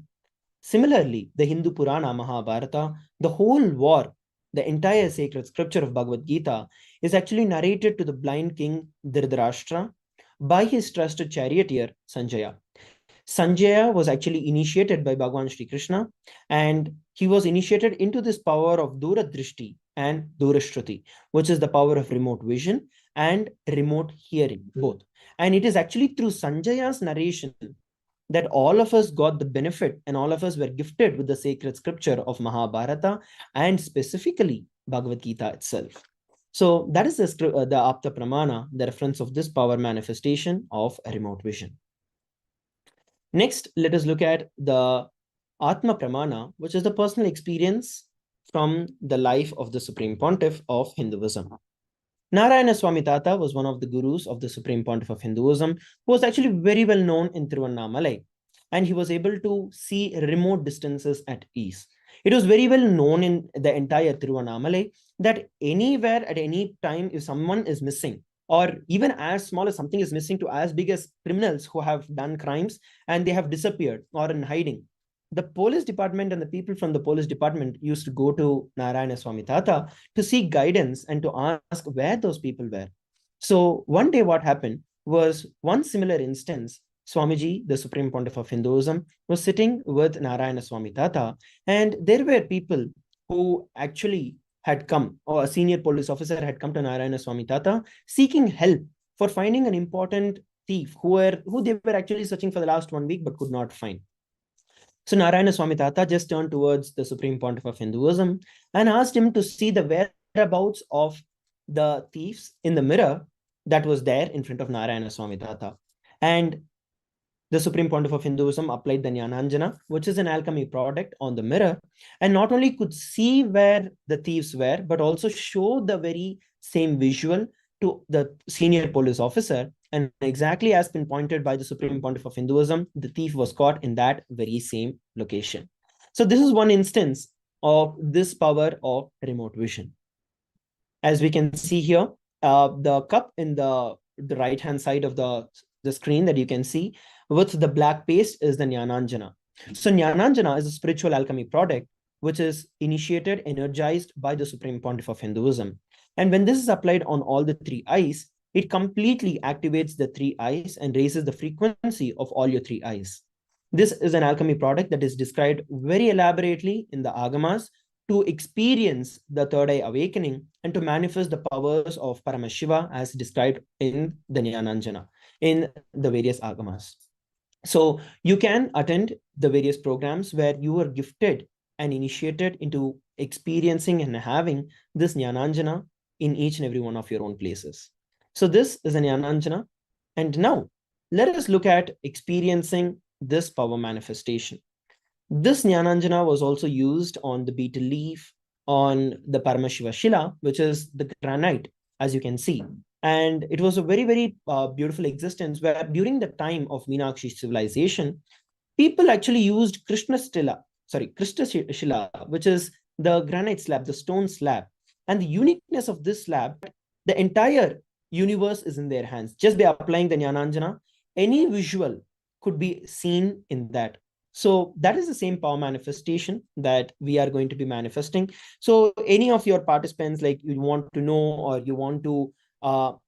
Similarly, the Hindu Purana Mahabharata, the whole war, the entire sacred scripture of Bhagavad Gita, is actually narrated to the blind king Dhritarashtra by his trusted charioteer Sanjaya. Sanjaya was actually initiated by Bhagavan Shri Krishna, and he was initiated into this power of Dura Drishti and Dura Shruti, which is the power of remote vision and remote hearing, both. And it is actually through Sanjaya's narration that all of us got the benefit and all of us were gifted with the sacred scripture of Mahabharata and specifically Bhagavad Gita itself. So that is the Apta Pramana, the reference of this power manifestation of remote vision. Next, let us look at the Atma Pramana, which is the personal experience from the life of the Supreme Pontiff of Hinduism. Narayana Swami Tata was one of the gurus of the Supreme Pontiff of Hinduism, who was actually very well known in Tiruvannamalai. and he was able to see remote distances at ease. It was very well known in the entire Tiruvannamalai that anywhere at any time, if someone is missing, or even as small as something is missing to as big as criminals who have done crimes and they have disappeared or in hiding, the police department and the people from the police department used to go to Narayana Swami Tata to seek guidance and to ask where those people were. So one day what happened was one similar instance. Swamiji, the Supreme Pontiff of Hinduism, was sitting with Narayana Swami Tata, and there were people who actually had come, or a senior police officer had come to Narayana Swami Tata seeking help for finding an important thief who they were actually searching for the last 1 week but could not find. So Narayana Swami Tata just turned towards the Supreme Pontiff of Hinduism and asked him to see the whereabouts of the thieves in the mirror that was there in front of Narayana Swami Tata. And the Supreme Pontiff of Hinduism applied the Jnananjana, which is an alchemy product, on the mirror, and not only could see where the thieves were, but also show the very same visual to the senior police officer. And exactly as been pointed by the Supreme Pontiff of Hinduism, the thief was caught in that very same location. So this is one instance of this power of remote vision. As we can see here, the cup in the right-hand side of the screen that you can see with the black paste is the Jnananjana. So Jnananjana is a spiritual alchemy product which is initiated, energized by the Supreme Pontiff of Hinduism. And when this is applied on all the three eyes, it completely activates the three eyes and raises the frequency of all your three eyes. This is an alchemy product that is described very elaborately in the Agamas to experience the third eye awakening and to manifest the powers of Paramashiva as described in the Jnananjana, in the various Agamas. So you can attend the various programs where you are gifted and initiated into experiencing and having this Jnananjana in each and every one of your own places. So this is a Jnananjana. And now let us look at experiencing this power manifestation. This Jnananjana was also used on the betel leaf, on the Paramashiva Shila, which is the granite, as you can see. And it was a very, very beautiful existence where during the time of Meenakshi civilization, people actually used Krishna Shila, which is the granite slab, the stone slab. And the uniqueness of this slab, the entire universe is in their hands. Just by applying the Jnananjana, any visual could be seen in that. So that is the same power manifestation that we are going to be manifesting. So any of your participants, like you want to know or you want to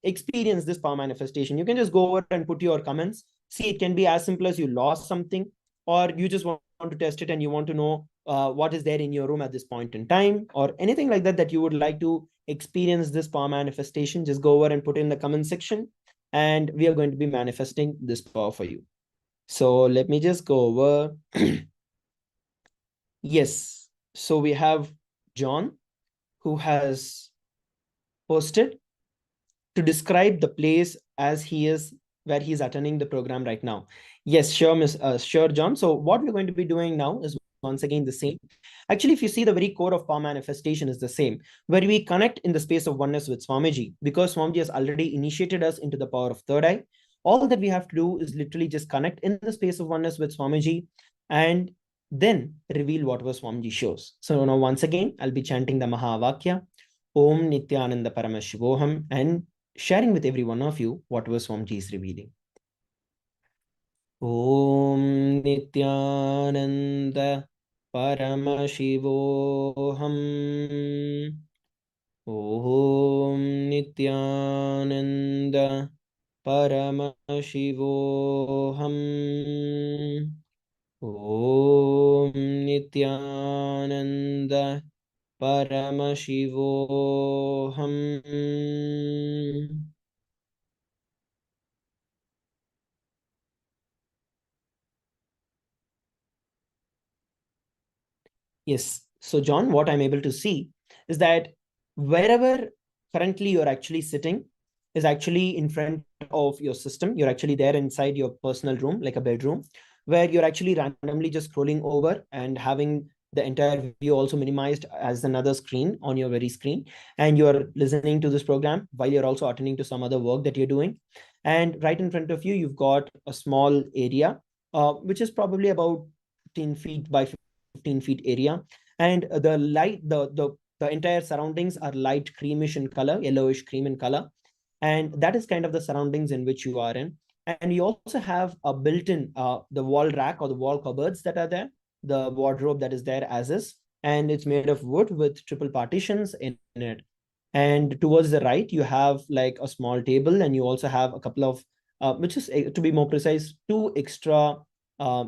experience this power manifestation, you can just go over and put your comments. See, it can be as simple as you lost something, or you just want to test it and you want to know what is there in your room at this point in time, or anything like that that you would like to experience this power manifestation. Just go over and put in the comment section, and we are going to be manifesting this power for you. So let me just go over. Yes. So we have John, who has posted to describe the place as he is, where he's attending the program right now. Yes, sure, sure, John. So what we're going to be doing now is once again the same. Actually, if you see, the very core of power manifestation is the same, where we connect in the space of oneness with Swamiji, because Swamiji has already initiated us into the power of third eye. All that we have to do is literally just connect in the space of oneness with Swamiji and then reveal whatever Swamiji shows. So now once again, I'll be chanting the Mahavakya, Om Nithyananda Paramashivoham, and sharing with every one of you whatever Swamiji is revealing. Om Nithyananda Paramashivoham. Om Nithyananda Paramashivoham. Om Nithyananda Paramashivoham. Yes. So, John, what I'm able to see is that wherever currently you're actually sitting is actually in front of your system. You're actually there inside your personal room, like a bedroom, where you're actually randomly just scrolling over and having the entire view also minimized as another screen on your very screen. And you're listening to this program while you're also attending to some other work that you're doing. And right in front of you, you've got a small area which is probably about 15 feet by 15 feet area. And the light, the entire surroundings are light creamish in color, yellowish cream in color. And that is kind of the surroundings in which you are in. And you also have a built-in the wall rack or the wall cupboards that are there, the wardrobe that is there as is, and it's made of wood with triple partitions in it. And towards the right, you have like a small table, and you also have a couple of, which is to be more precise, two extra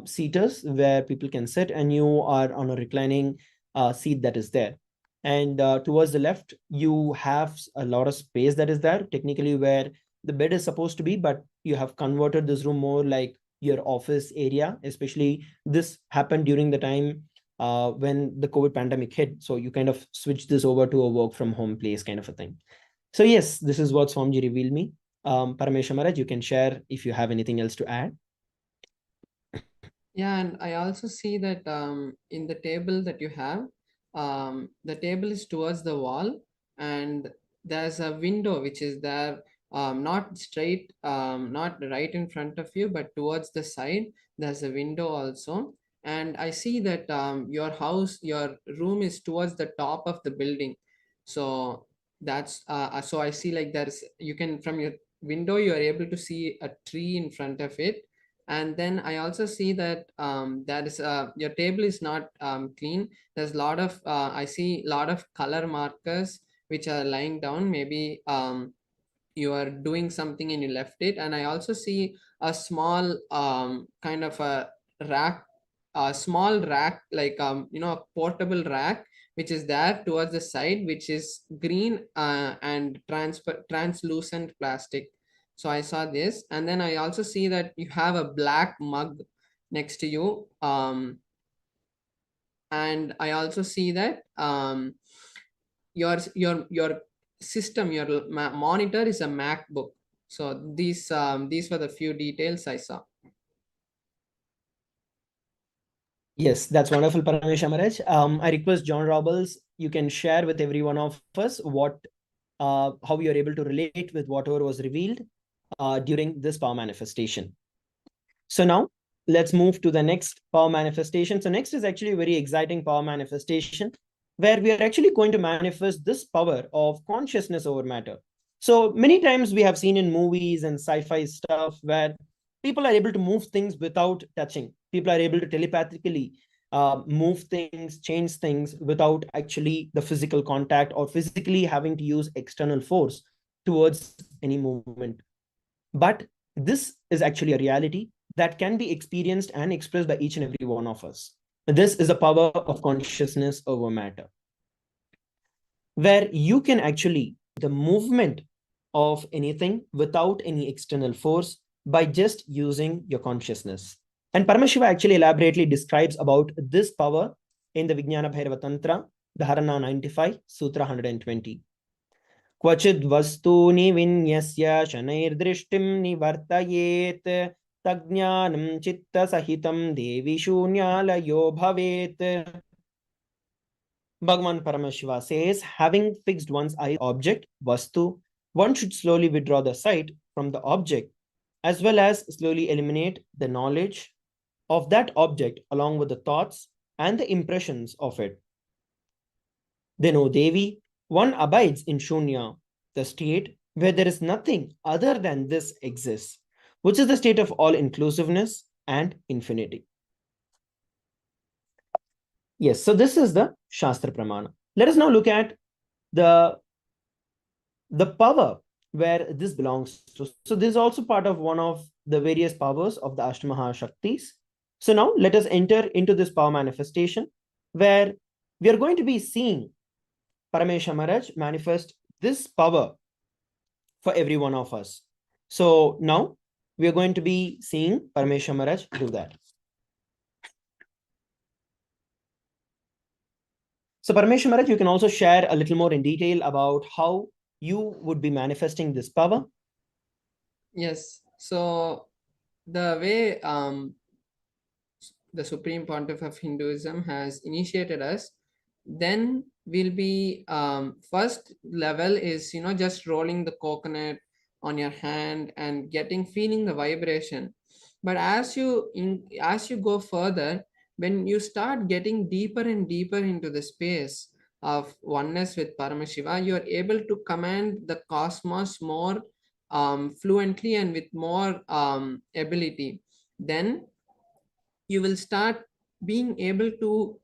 seaters where people can sit, and you are on a reclining seat that is there. And towards the left, you have a lot of space that is there, technically where the bed is supposed to be, but you have converted this room more like your office area. Especially this happened during the time when the COVID pandemic hit. So you kind of switch this over to a work from home place kind of a thing. So yes, this is what Swamiji revealed me. Parameshwar Maharaj, you can share if you have anything else to add. Yeah, and I also see that in the table that you have, the table is towards the wall, and there's a window which is there, not straight, not right in front of you, but towards the side. There's a window also, and I see that your house, your room is towards the top of the building. So that's so I see like there's, you can, from your window you are able to see a tree in front of it. And then I also see that that is your table is not clean. There's a lot of I see a lot of color markers which are lying down. Maybe you are doing something and you left it. And I also see a small kind of a small rack, like a portable rack, which is there towards the side, which is green and translucent plastic. So I saw this, and then I also see that you have a black mug next to you. And I also see that your system, your monitor is a MacBook. So these were the few details I saw. Yes, that's wonderful, Parameshwar Maharaj. I request John Robles, you can share with every one of us how you're able to relate with whatever was revealed during this power manifestation. So now let's move to the next power manifestation. So next is actually a very exciting power manifestation where we are actually going to manifest this power of consciousness over matter. So many times we have seen in movies and sci-fi stuff where people are able to move things without touching. People are able to telepathically move things, change things without actually the physical contact or physically having to use external force towards any movement. But this is actually a reality that can be experienced and expressed by each and every one of us. This is a power of consciousness over matter, where you can actually the movement of anything without any external force by just using your consciousness. And Paramashiva actually elaborately describes about this power in the Vijnana Bhairava Tantra, Dharana 95, Sutra 120. क्वचिद् वस्तूनि विन्यस्य शनैर्दृष्टिं निवर्तयेत् तज्ज्ञानं चित्तसहितं देवि शून्यालयो भवेत्. Bhagavan Paramashiva says, having fixed one's eye object, Vastu, one should slowly withdraw the sight from the object, as well as slowly eliminate the knowledge of that object along with the thoughts and the impressions of it. Then, O Devi, one abides in Shunya, the state where there is nothing other than this exists, which is the state of all inclusiveness and infinity. Yes, so this is the Shastra Pramana. Let us now look at the power where this belongs to. So this is also part of one of the various powers of the Ashtamaha Shaktis. So now let us enter into this power manifestation where we are going to be seeing Parameshwar Maharaj manifest this power for every one of us. So now we are going to be seeing Parameshwar Maharaj do that. So Parameshwar Maharaj, you can also share a little more in detail about how you would be manifesting this power. Yes. So the way the Supreme Pontiff of Hinduism has initiated us, then we'll be first level is just rolling the coconut on your hand and feeling the vibration. But as you go further, when you start getting deeper and deeper into the space of oneness with Paramashiva, you are able to command the cosmos more fluently and with more ability. Then you will start being able to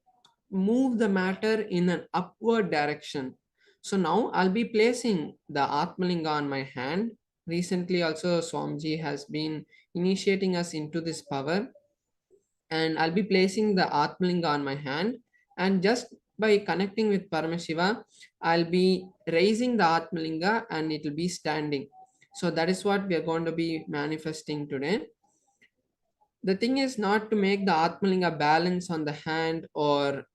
move the matter in an upward direction. So now I'll be placing the Atmalinga on my hand. Recently, also, Swamiji has been initiating us into this power, and I'll be placing the Atmalinga on my hand. And just by connecting with Paramashiva, I'll be raising the Atmalinga and it will be standing. So that is what we are going to be manifesting today. The thing is not to make the Atmalinga balance on the hand or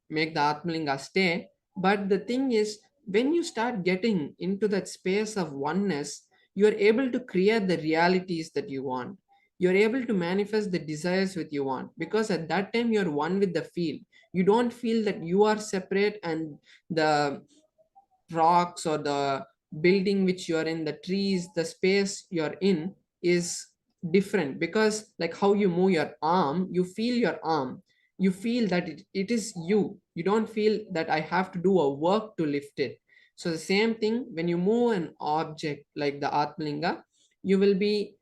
make the Atmalinga stay, but the thing is, when you start getting into that space of oneness, you are able to create the realities that you want. You're able to manifest the desires that you want, because at that time you're one with the field. You don't feel that you are separate and the rocks or the building which you are in, the trees, the space you're in is different. Because like how you move your arm, you feel your arm, you feel that it is you. You don't feel that I have to do a work to lift it. So the same thing, when you move an object like the Atmalinga, you will be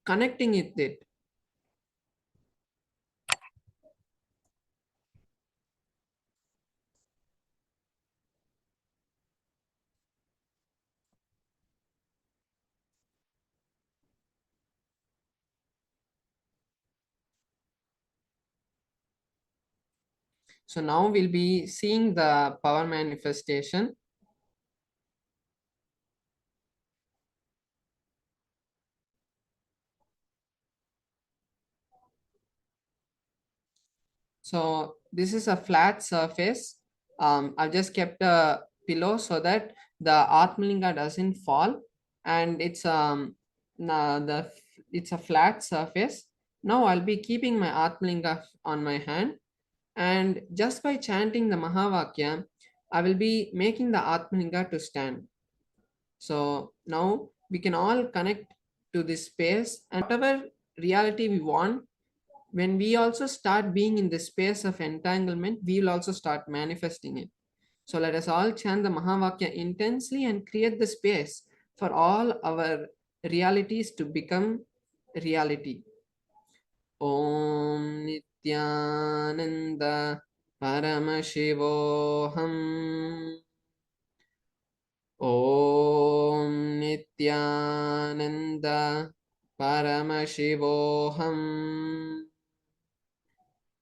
connecting it. So now we'll be seeing the power manifestation. So this is a flat surface. I've just kept a pillow so that the Atmalinga doesn't fall, and it's a flat surface. Now I'll be keeping my Atmalinga on my hand, and just by chanting the Mahavakya, I will be making the Atmalinga to stand. So now we can all connect to this space, and whatever reality we want, when we also start being in the space of entanglement, we will also start manifesting it. So let us all chant the Mahavakya intensely and create the space for all our realities to become reality. Om Nithyananda Paramashivoham. Om Nithyananda Paramashivoham.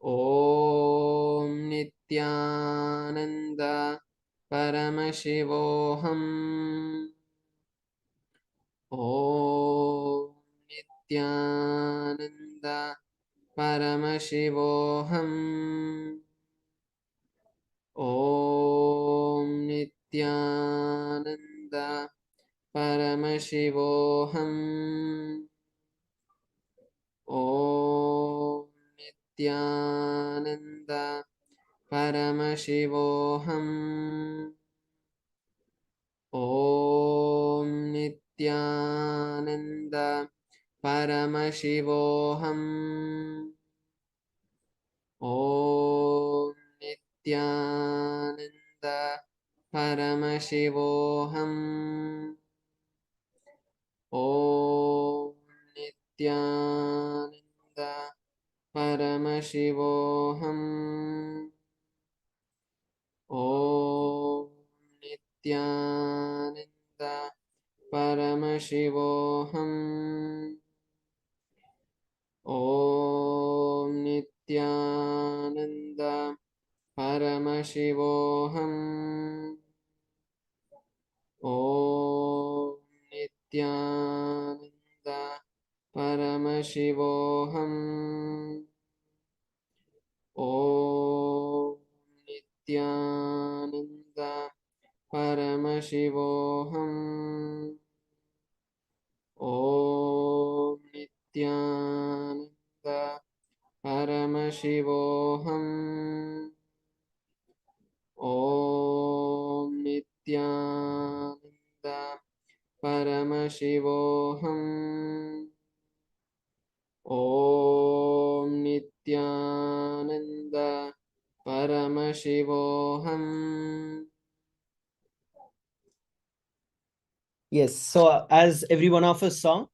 Om Nithyananda Paramashivoham. Om Nithyananda Paramashivoham. Om Nithyananda Paramashivoham. Om Nithyananda Paramashivoham. Om Nithyananda Paramashivoham. Om Nithyananda Paramashivoham. Om Nithyananda Paramashivoham. Om Nithyananda Paramashivoham. Om Nithyananda Paramashivoham. Om Nithyananda Paramashivoham. Om Nithyananda Paramashivoham. Om Nithyananda Paramashivoham. Om Nithyananda Paramashivoham. Om Nithyananda Paramashivoham. Yes, so as every one of us saw,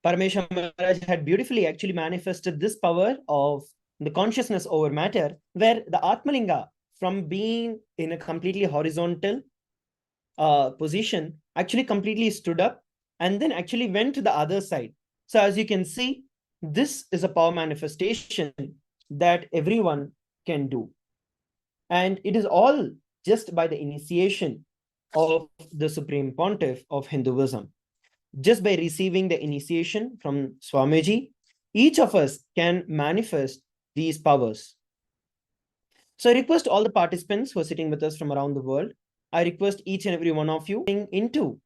Parameshwar Maharaj had beautifully actually manifested this power of the consciousness over matter, where the Atmalinga, from being in a completely horizontal position, actually completely stood up and then actually went to the other side. So, as you can see, this is a power manifestation that everyone can do. And it is all just by the initiation of the Supreme Pontiff of Hinduism. Just by receiving the initiation from Swamiji, each of us can manifest these powers. So I request all the participants who are sitting with us from around the world, I request each and every one of you into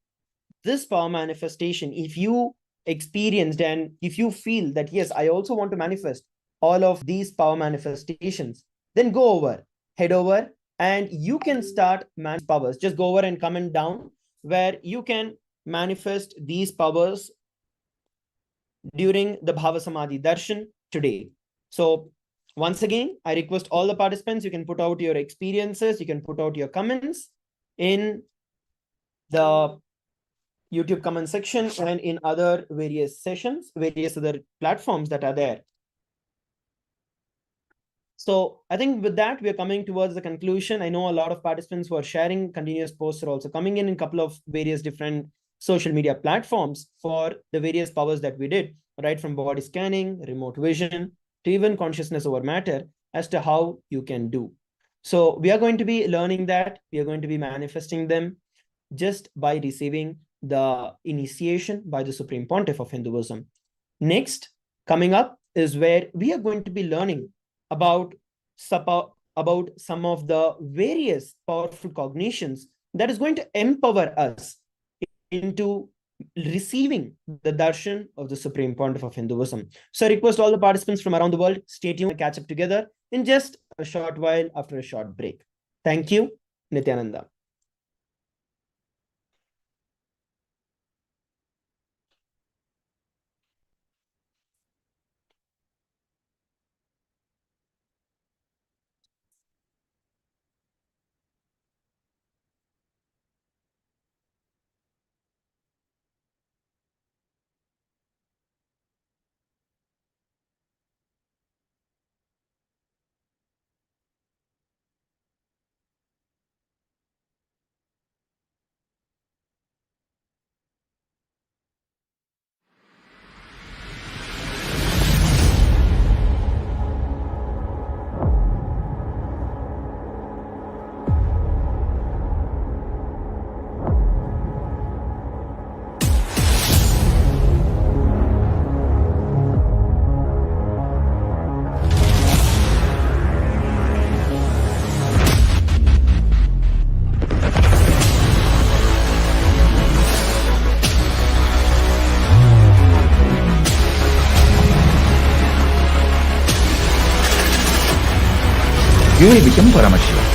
this power manifestation. If you experienced and if you feel that, yes, I also want to manifest all of these power manifestations, then go over, head over, and you can start powers. Just go over and comment down where you can manifest these powers during the Bhava Samadhi Darshan today. So once again, I request all the participants, you can put out your experiences, you can put out your comments in the YouTube comment section and in other various sessions, various other platforms that are there. So I think with that, we're coming towards the conclusion. I know a lot of participants who are sharing continuous posts are also coming in a couple of various different social media platforms for the various powers that we did, right from body scanning, remote vision, to even consciousness over matter as to how you can do. So we are going to be learning that, we are going to be manifesting them just by receiving the initiation by the Supreme Pontiff of Hinduism. Next, coming up is where we are going to be learning about some of the various powerful cognitions that is going to empower us into receiving the darshan of the Supreme Pontiff of Hinduism. So I request all the participants from around the world, stay tuned, catch up together in just a short while after a short break. Thank you, Nithyananda. You will become Paramashivam.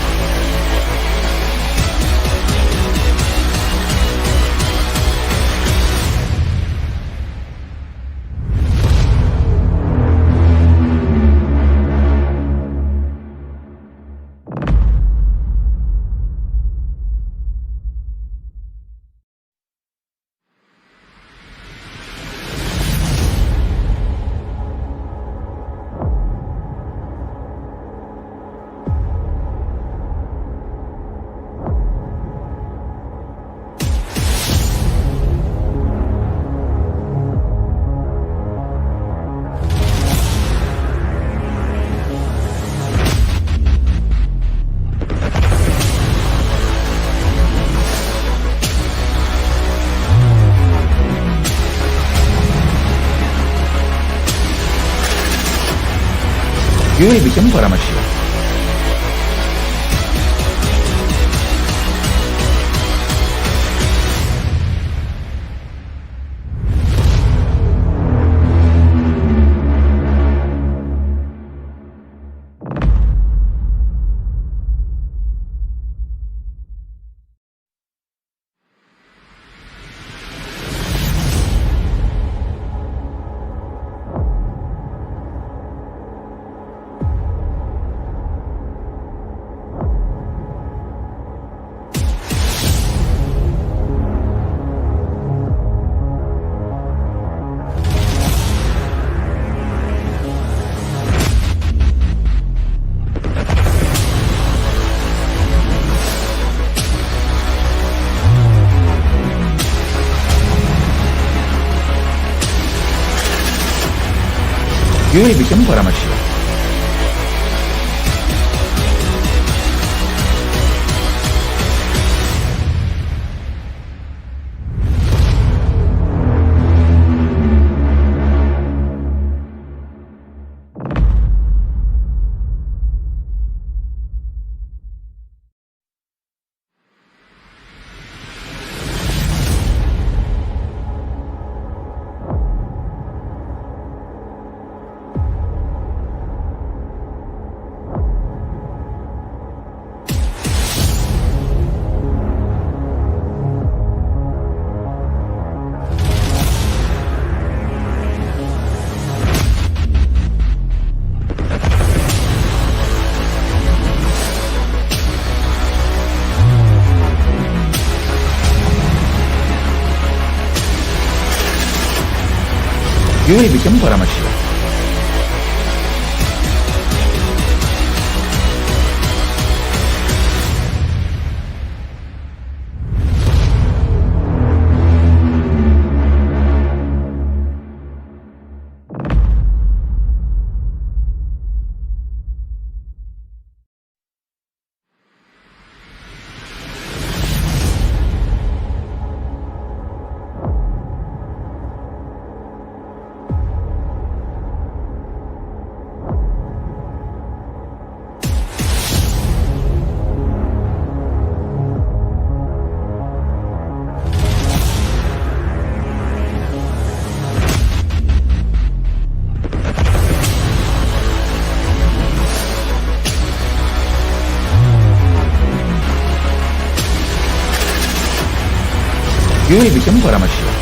You will become Paramashivam. You will become Paramashivam. You will become Paramashivam. You will become Paramashivam.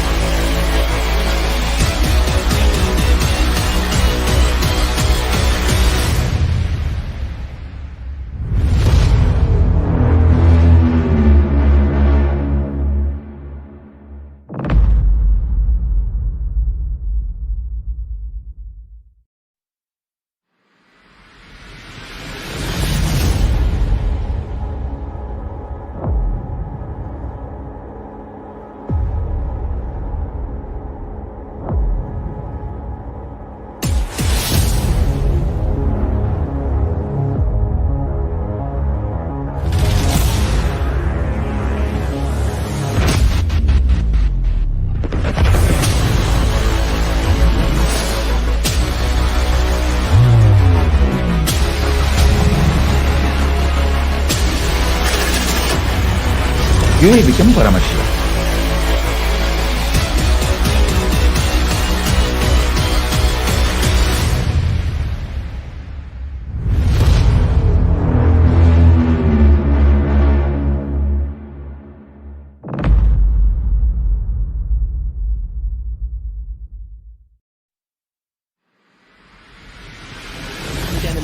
You will become Paramashivam.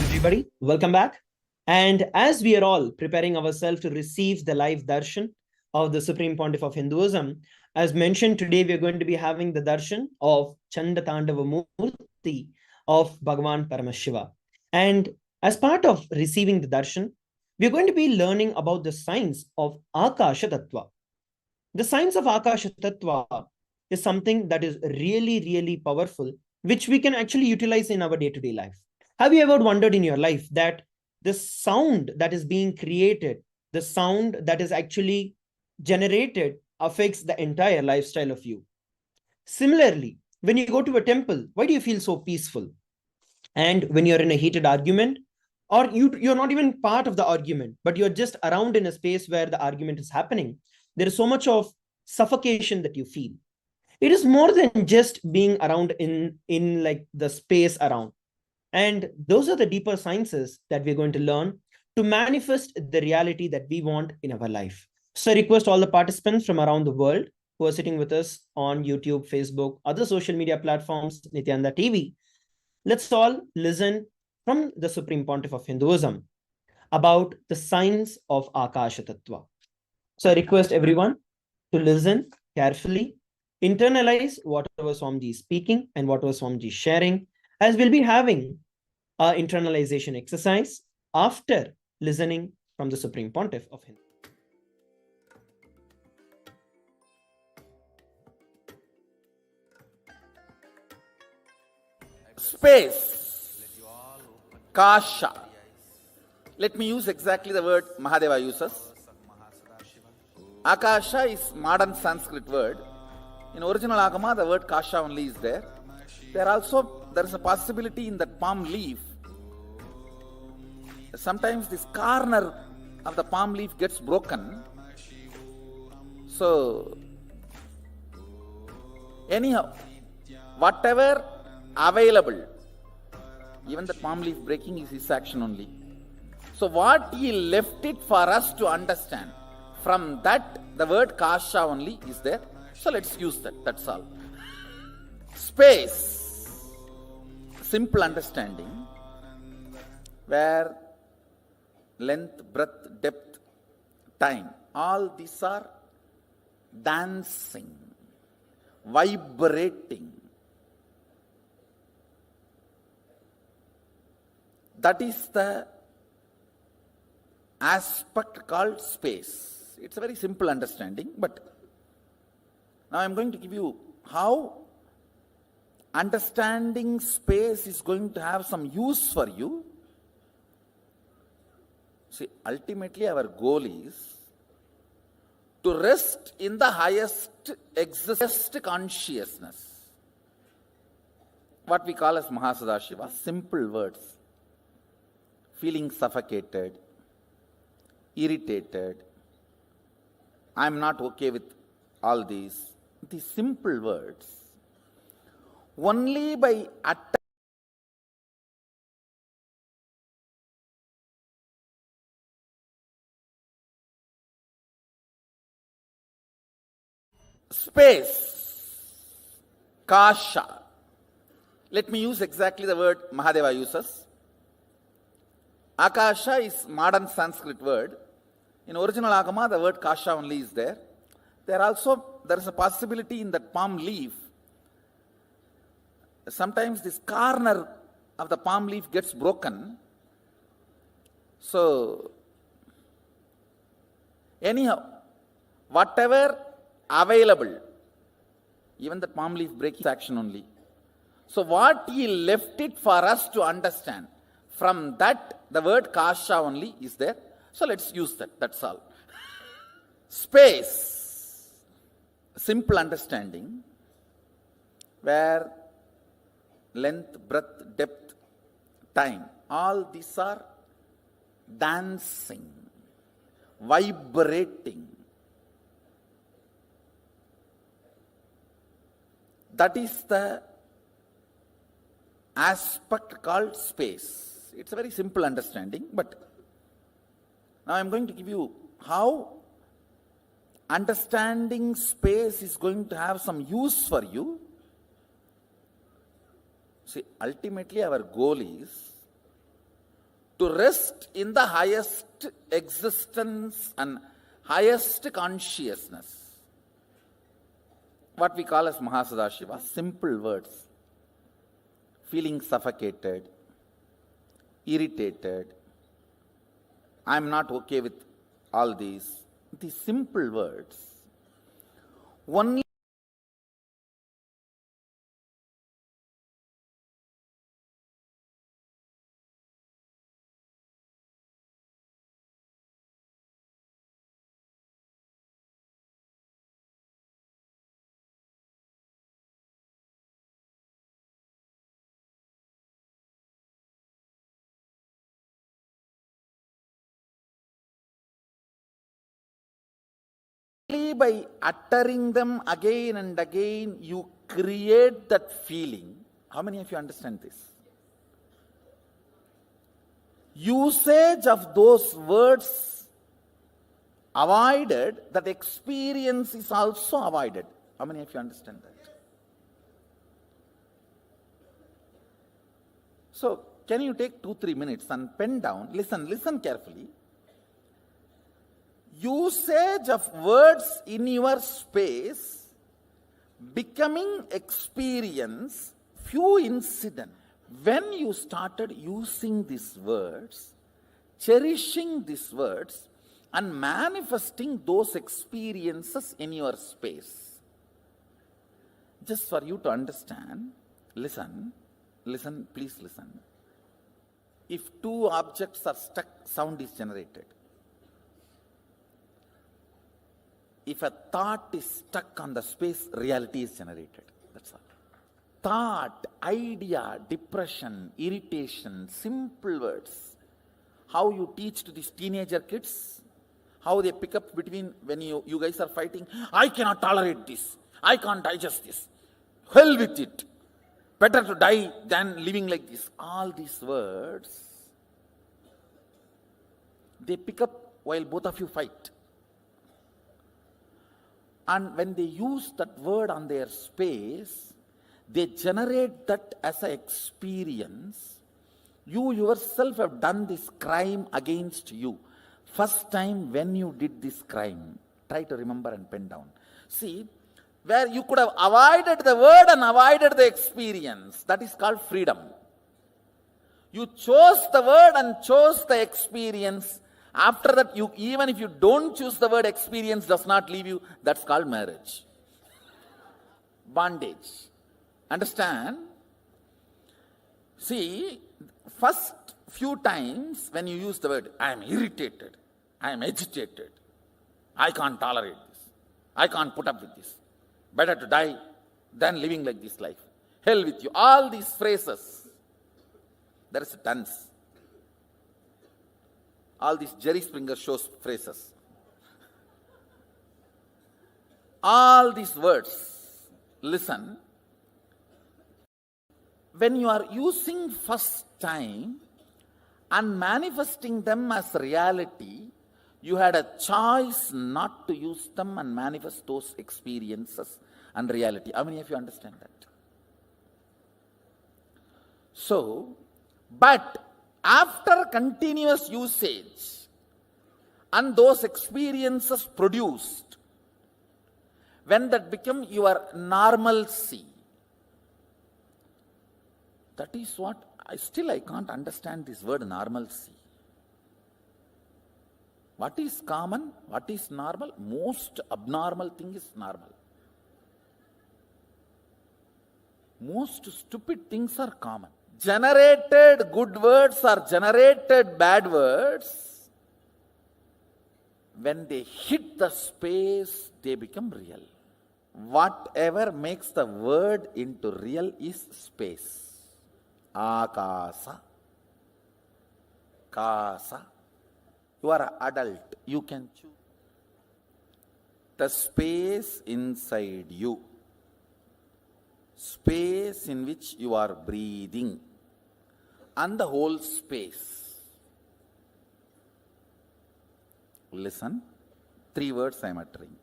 Everybody, welcome back. And as we are all preparing ourselves to receive the live darshan of the Supreme Pontiff of Hinduism, as mentioned today, we are going to be having the darshan of Chandathandava Murthy of Bhagavan Paramashiva. And as part of receiving the darshan, we are going to be learning about the science of Akasha Tattva. The science of Akasha Tattva is something that is really, really powerful, which we can actually utilize in our day-to-day life. Have you ever wondered in your life that the sound that is being created, the sound that is actually generated affects the entire lifestyle of you? Similarly, when you go to a temple, why do you feel so peaceful? And when you're in a heated argument, or you're not even part of the argument, but you're just around in a space where the argument is happening, there is so much of suffocation that you feel. It is more than just being around in like the space around. And those are the deeper sciences that we're going to learn to manifest the reality that we want in our life. So I request all the participants from around the world who are sitting with us on YouTube, Facebook, other social media platforms, Nithyananda TV. Let's all listen from the Supreme Pontiff of Hinduism about the science of Akasha Tattva. So I request everyone to listen carefully, internalize whatever Swamiji is speaking and whatever Swamiji is sharing, as we'll be having our internalization exercise after listening from the Supreme Pontiff of Hinduism. Space. Kasha. Let me use exactly the word Mahadeva uses. Akasha is modern Sanskrit word. In original Agama, the word Kasha only is there. There is a possibility in that palm leaf. Sometimes this corner of the palm leaf gets broken. So, anyhow, whatever available, even the palm leaf breaking is his action only. So what he left it for us to understand, from that the word Kasha only is there. So let's use that, that's all. Space, simple understanding, where length, breadth, depth, time, all these are dancing, vibrating. That is the aspect called space. It's a very simple understanding, but now I'm going to give you how understanding space is going to have some use for you. See, ultimately our goal is to rest in the highest existent consciousness, what we call as Mahasadashiva. Simple words. Feeling suffocated, irritated, I'm not okay with all these simple words. Only by space, Kasha. Let me use exactly the word Mahadeva uses. Akasha is modern Sanskrit word. In original Agama, the word Kasha only is there. There is a possibility in that palm leaf. Sometimes this corner of the palm leaf gets broken. So, anyhow, whatever available, even the palm leaf breaking action only. So what he left it for us to understand, from that the word Kasha only is there. So let's use that, that's all. Space, simple understanding, where length, breadth, depth, time, all these are dancing, vibrating. That is the aspect called space. It's a very simple understanding, but now I'm going to give you how understanding space is going to have some use for you. See, ultimately our goal is to rest in the highest existence and highest consciousness, what we call as Mahasadashiva. Simple words. Feeling suffocated, irritated, I'm not okay with all these simple words. Only by uttering them again and again, you create that feeling. How many of you understand this? Usage of those words avoided, that experience is also avoided. How many of you understand that? So, can you take 2-3 minutes and pen down, listen carefully. Usage of words in your space, becoming experience, few incidents. When you started using these words, cherishing these words, and manifesting those experiences in your space. Just for you to understand, listen. Listen, please listen. If two objects are stuck, sound is generated. If a thought is stuck on the space, reality is generated. That's all. Thought, idea, depression, irritation, simple words. How you teach to these teenager kids, how they pick up between when you guys are fighting, I cannot tolerate this, I can't digest this, hell with it, better to die than living like this. All these words, they pick up while both of you fight. And when they use that word on their space, they generate that as an experience. You yourself have done this crime against you. First time when you did this crime, try to remember and pen down. See, where you could have avoided the word and avoided the experience, that is called freedom. You chose the word and chose the experience. After that, even if you don't choose the word, experience does not leave you, that's called marriage. Bondage. Understand? See, first few times when you use the word, I am irritated, I am agitated, I can't tolerate this, I can't put up with this, better to die than living like this life, hell with you, all these phrases, there is a dance. All these Jerry Springer shows phrases. All these words, listen, when you are using first time and manifesting them as reality, you had a choice not to use them and manifest those experiences and reality. How many of you understand that? So, but after continuous usage and those experiences produced, when that become your normalcy, that is what, I can't understand this word normalcy. What is common? What is normal? Most abnormal thing is normal. Most stupid things are common. Generated good words or generated bad words, when they hit the space, they become real. Whatever makes the word into real is space. Akasa, kasa. You are an adult, you can choose. The space inside you, space in which you are breathing, and the whole space. Listen, 3 words I am uttering.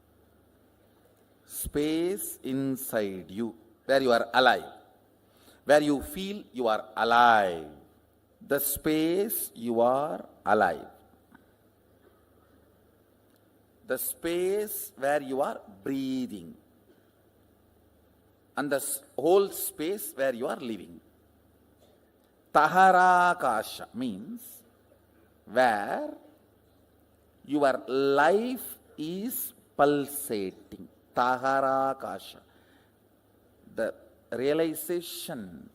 Space inside you, where you are alive, where you feel you are alive. The space you are alive. The space where you are breathing. And the whole space where you are living. Taharakasha means where your life is pulsating. Taharakasha. The realization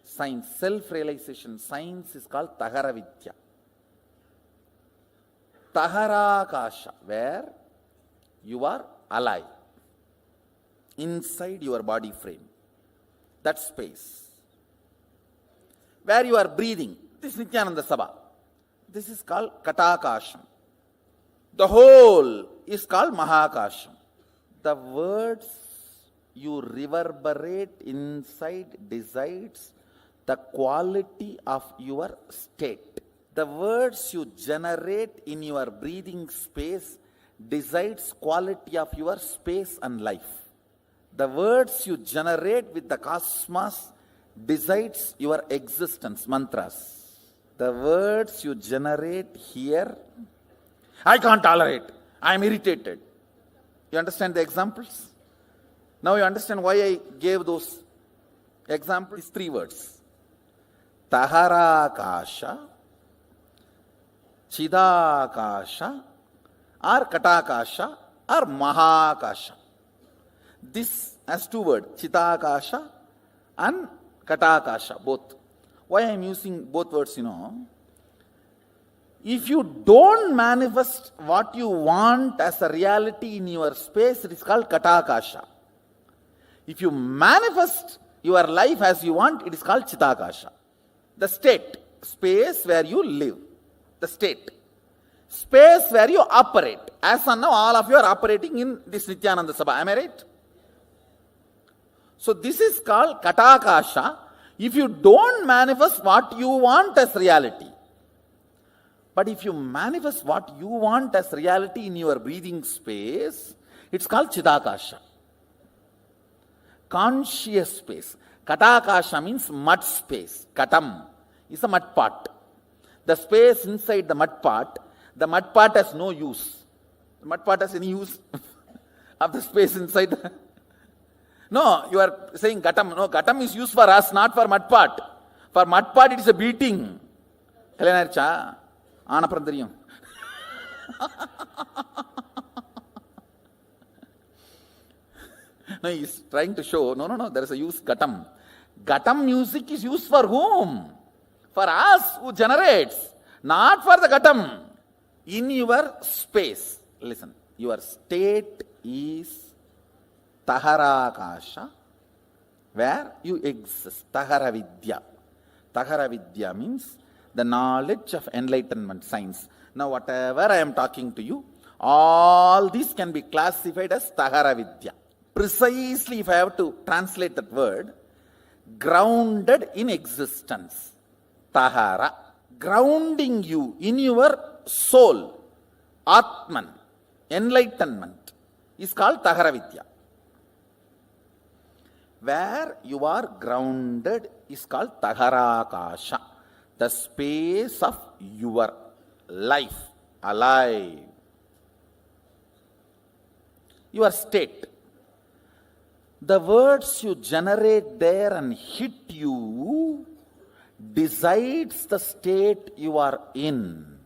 science, self-realization science is called Taharavidya. Taharakasha, where you are alive inside your body frame. That space. Where you are breathing. This is Nithyananda Sabha. This is called Katakasham. The whole is called Mahakasham. The words you reverberate inside decides the quality of your state. The words you generate in your breathing space decides quality of your space and life. The words you generate with the cosmos decides your existence, mantras. The words you generate here, I can't tolerate, I am irritated. You understand the examples? Now you understand why I gave those examples. These 3 words. Taharakasha, Chidakasha, or Katakasha, or Mahakasha. This has 2 words, Chidakasha and Katakasha, both. Why I am using both words, If you don't manifest what you want as a reality in your space, it is called Katakasha. If you manifest your life as you want, it is called Chitakasha. The state, space where you live. The state. Space where you operate. As of now, all of you are operating in this Nithyananda Sabha. Am I right? So this is called Katakasha. If you don't manifest what you want as reality. But if you manifest what you want as reality in your breathing space, it's called Chidakasha. Conscious space. Katakasha means mud space. Katam is a mud pot. The space inside the mud pot has no use. The mud pot has any use of the space inside? No, you are saying Gatam. No, Gatam is used for us, not for mud pot. For mud pot, it is a beating. Kalanarcha, Anaprandriyam. No, he is trying to show, no, there is a use, Gatam. Gatam music is used for whom? For us who generates, not for the Gatam. In your space, listen, your state is Taharakasha, where you exist. Taharavidya. Taharavidya means the knowledge of enlightenment, science. Now, whatever I am talking to you, all these can be classified as Taharavidya. Precisely, if I have to translate that word, grounded in existence. Tahara. Grounding you in your soul, Atman, enlightenment, is called Taharavidya. Where you are grounded is called Taharakasha, the space of your life, alive. Your state. The words you generate there and hit you decides the state you are in.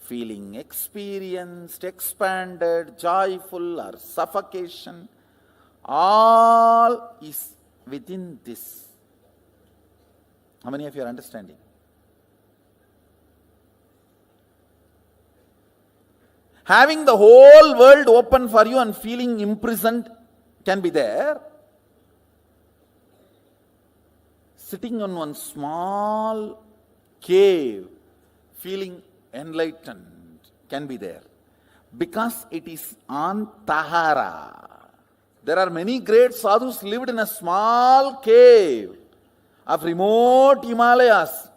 Feeling experienced, expanded, joyful, or suffocation, all is within this. How many of you are understanding? Having the whole world open for you and feeling imprisoned can be there. Sitting on one small cave, feeling enlightened can be there. Because it is on Tahara. There are many great sadhus lived in a small cave of remote Himalayas,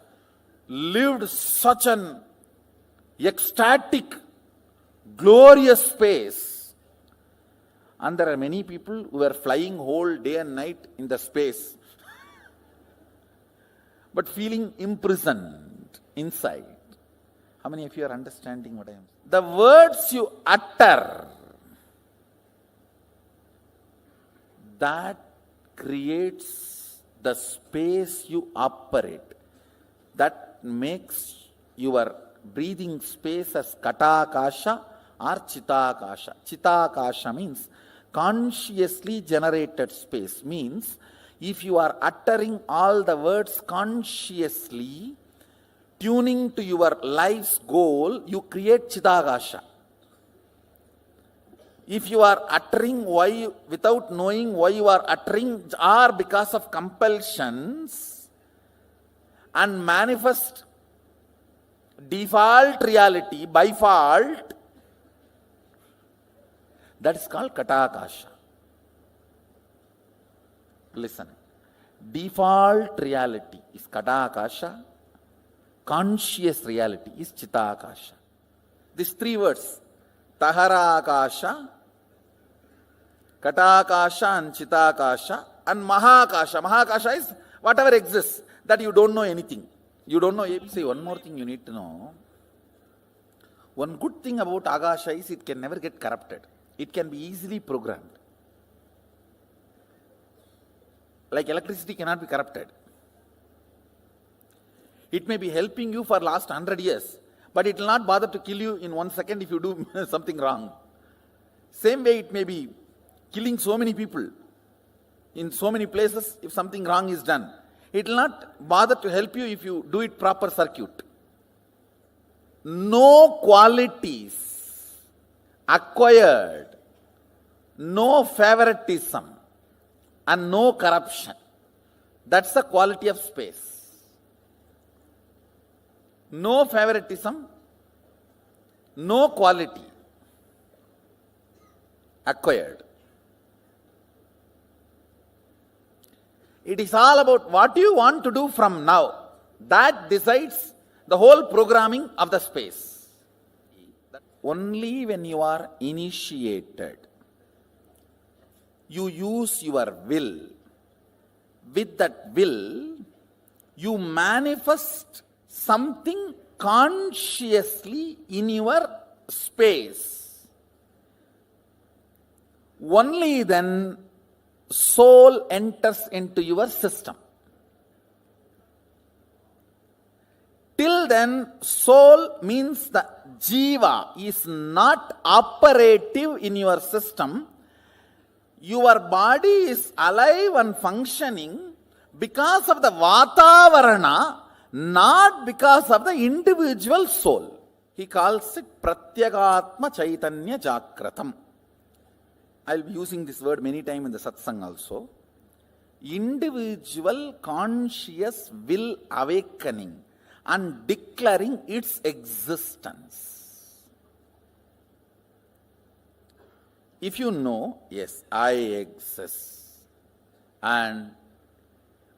lived such an ecstatic, glorious space. And there are many people who are flying whole day and night in the space, but feeling imprisoned inside. How many of you are understanding what I am saying? The words you utter, that creates the space you operate. That makes your breathing space as Katakasha or Chitakasha. Chitakasha means consciously generated space. Means if you are uttering all the words consciously, tuning to your life's goal, you create Chitakasha. If you are uttering why without knowing why you are uttering, or because of compulsions, and manifest default reality by fault, that is called Katakasha. Listen. Default reality is Katakasha. Conscious reality is Chitakasha. These three words, Taharakasha, Katakasha and Chitakasha, and Mahakasha. Mahakasha is whatever exists, that you don't know anything. You don't know ABC. One more thing you need to know. One good thing about Akasha is it can never get corrupted. It can be easily programmed. Like electricity cannot be corrupted. It may be helping you for last 100 years, but it will not bother to kill you in 1 second if you do something wrong. Same way it may be killing so many people in so many places if something wrong is done. It will not bother to help you if you do it proper circuit. No qualities acquired, no favoritism, and no corruption. That's the quality of space. No favoritism, no quality acquired. It is all about what you want to do from now. That decides the whole programming of the space. Only when you are initiated, you use your will. With that will, you manifest something consciously in your space. Only then soul enters into your system. Till then, soul means the jiva is not operative in your system. Your body is alive and functioning because of the vatavarana, not because of the individual soul. He calls it pratyagatma chaitanya jakratam. I'll be using this word many times in the satsang also. Individual conscious will awakening and declaring its existence. If you know, yes, I exist, and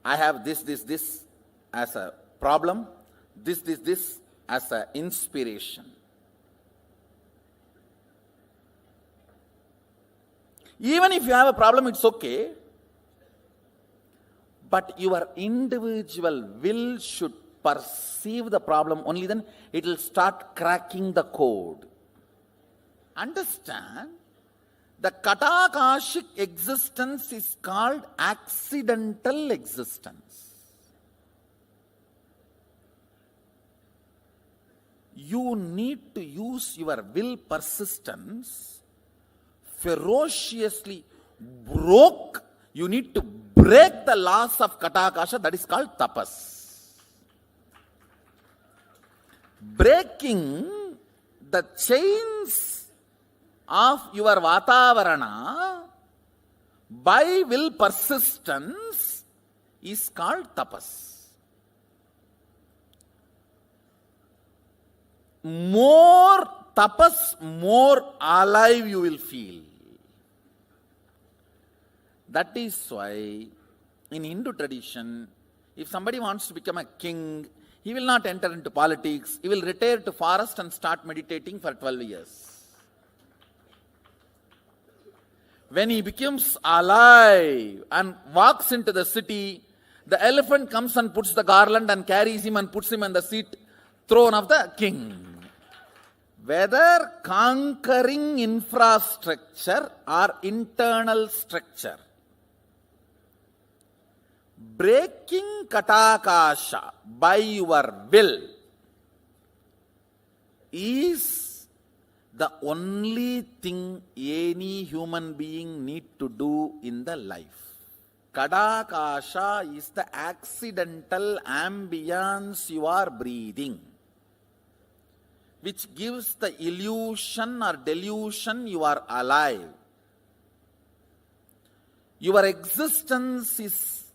I have this as a problem, this as an inspiration. Even if you have a problem, it's okay. But your individual will should perceive the problem, only then it will start cracking the code. Understand? The katakashic existence is called accidental existence. You need to use your will persistence ferociously. You need to break the laws of katakasha, that is called tapas. Breaking the chains of your vatavarana by will persistence is called tapas. More tapas, more alive you will feel. That is why in Hindu tradition, if somebody wants to become a king, he will not enter into politics. He will retire to forest and start meditating for 12 years. When he becomes alive and walks into the city, the elephant comes and puts the garland and carries him and puts him on the throne of the king. Whether conquering infrastructure or internal structure, breaking katakasha by your will is the only thing any human being need to do in the life. Katakasha is the accidental ambience you are breathing, which gives the illusion or delusion you are alive. Your existence is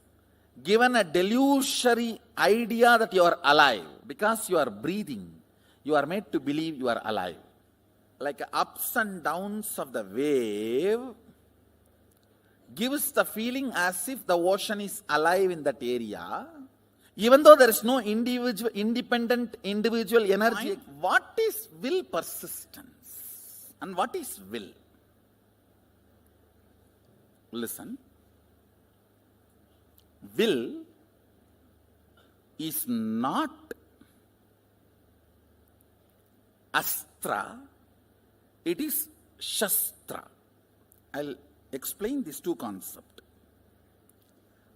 given a delusory idea that you are alive. Because you are breathing, you are made to believe you are alive. Like ups and downs of the wave gives the feeling as if the ocean is alive in that area. Even though there is no independent individual energy, what is will persistence? And what is will? Listen. Will is not astra, it is shastra. I'll explain these two concepts.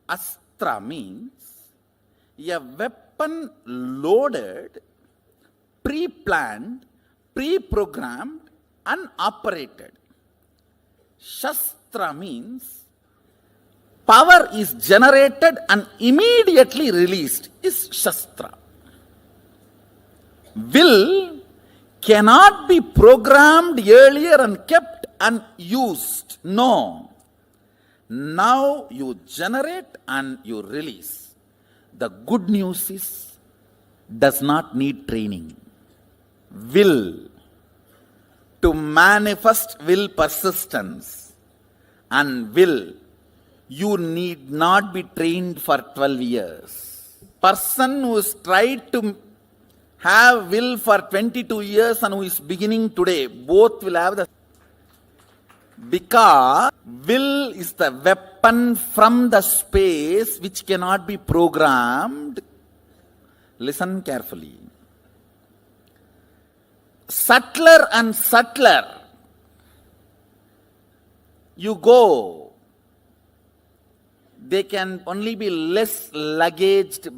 Astra means a weapon loaded, pre-planned, pre-programmed, and operated. Shastra means power is generated and immediately released is Shastra. Will cannot be programmed earlier and kept unused. No. Now you generate and you release. The good news is, does not need training. Will. To manifest will persistence. And will. You need not be trained for 12 years. Person who has tried to have will for 22 years and who is beginning today, both will have the... Because will is the weapon from the space which cannot be programmed. Listen carefully. Subtler and subtler you go, they can only be less baggaged,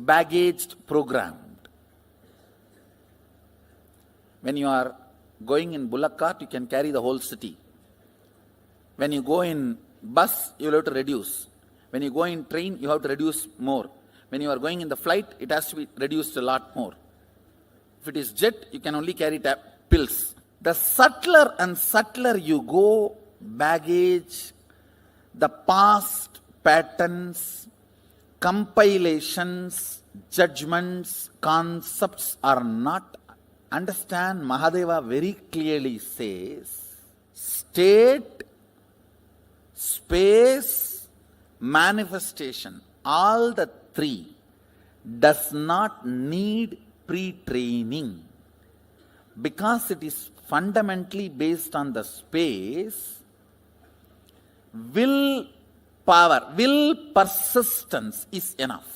programmed. When you are going in bullock cart, you can carry the whole city. When you go in bus, you will have to reduce. When you go in train, you have to reduce more. When you are going in the flight, it has to be reduced a lot more. If it is jet, you can only carry pills. The subtler and subtler you go, baggage, the past patterns, compilations, judgments, concepts are not. Understand, Mahadeva very clearly says, state, space, manifestation, all the three does not need pre-training because it is fundamentally based on the space. Will power, will persistence is enough.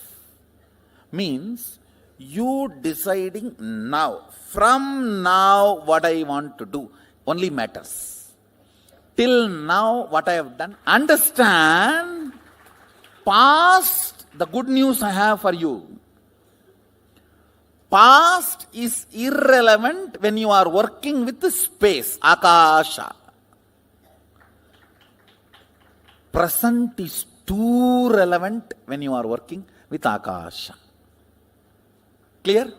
Means you deciding now, from now what I want to do only matters. Till now what I have done. Understand, past, the good news I have for you. Past is irrelevant when you are working with the space, Akasha. Present is too relevant when you are working with Akasha. Clear?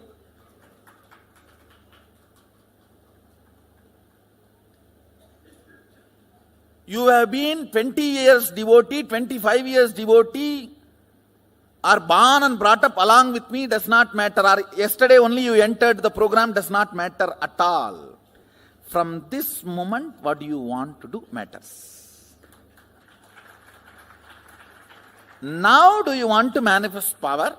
You have been 20 years devotee, 25 years devotee, or born and brought up along with me, does not matter. Or yesterday only you entered the program, does not matter at all. From this moment, what do you want to do matters. Now do you want to manifest power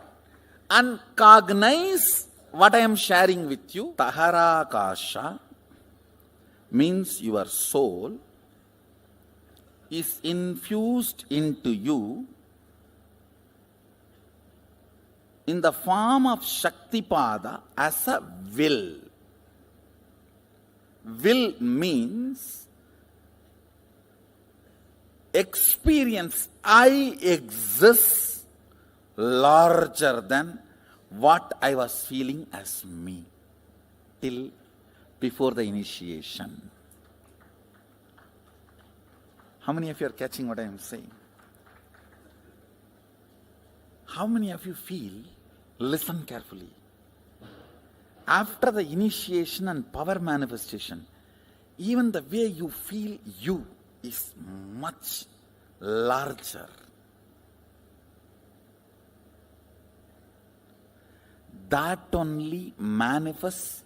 and cognize what I am sharing with you? Taharakasha means your soul is infused into you in the form of Shaktipada as a will. Will means experience. I exist larger than what I was feeling as me till before the initiation. How many of you are catching what I am saying? How many of you feel, listen carefully, after the initiation and power manifestation, even the way you feel you is much larger. That only manifests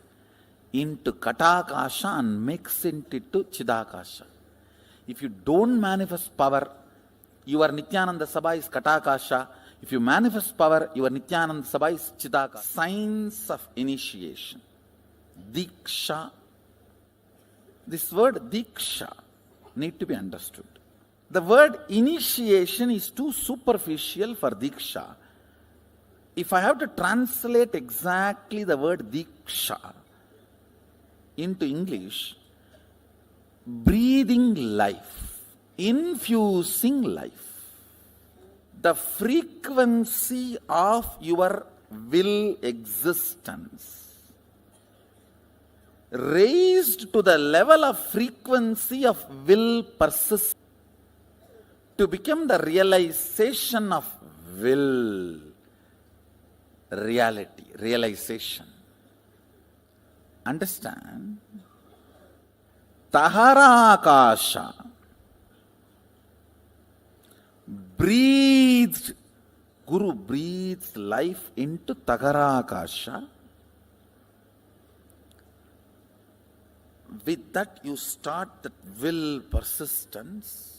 into Katakasha and makes it into Chidakasha. If you don't manifest power, your Nithyananda Sabha is Katakasha. If you manifest power, your Nithyananda Sabha is Chidakasha. Signs of initiation. Diksha. This word Diksha need to be understood. The word initiation is too superficial for Diksha. If I have to translate exactly the word Diksha into English, breathing life, infusing life. The frequency of your will existence raised to the level of frequency of will persist to become the realization of will, reality, realization. Understand? Taharakasha breathed, Guru breathes life into Taharakasha. With that you start that will persistence.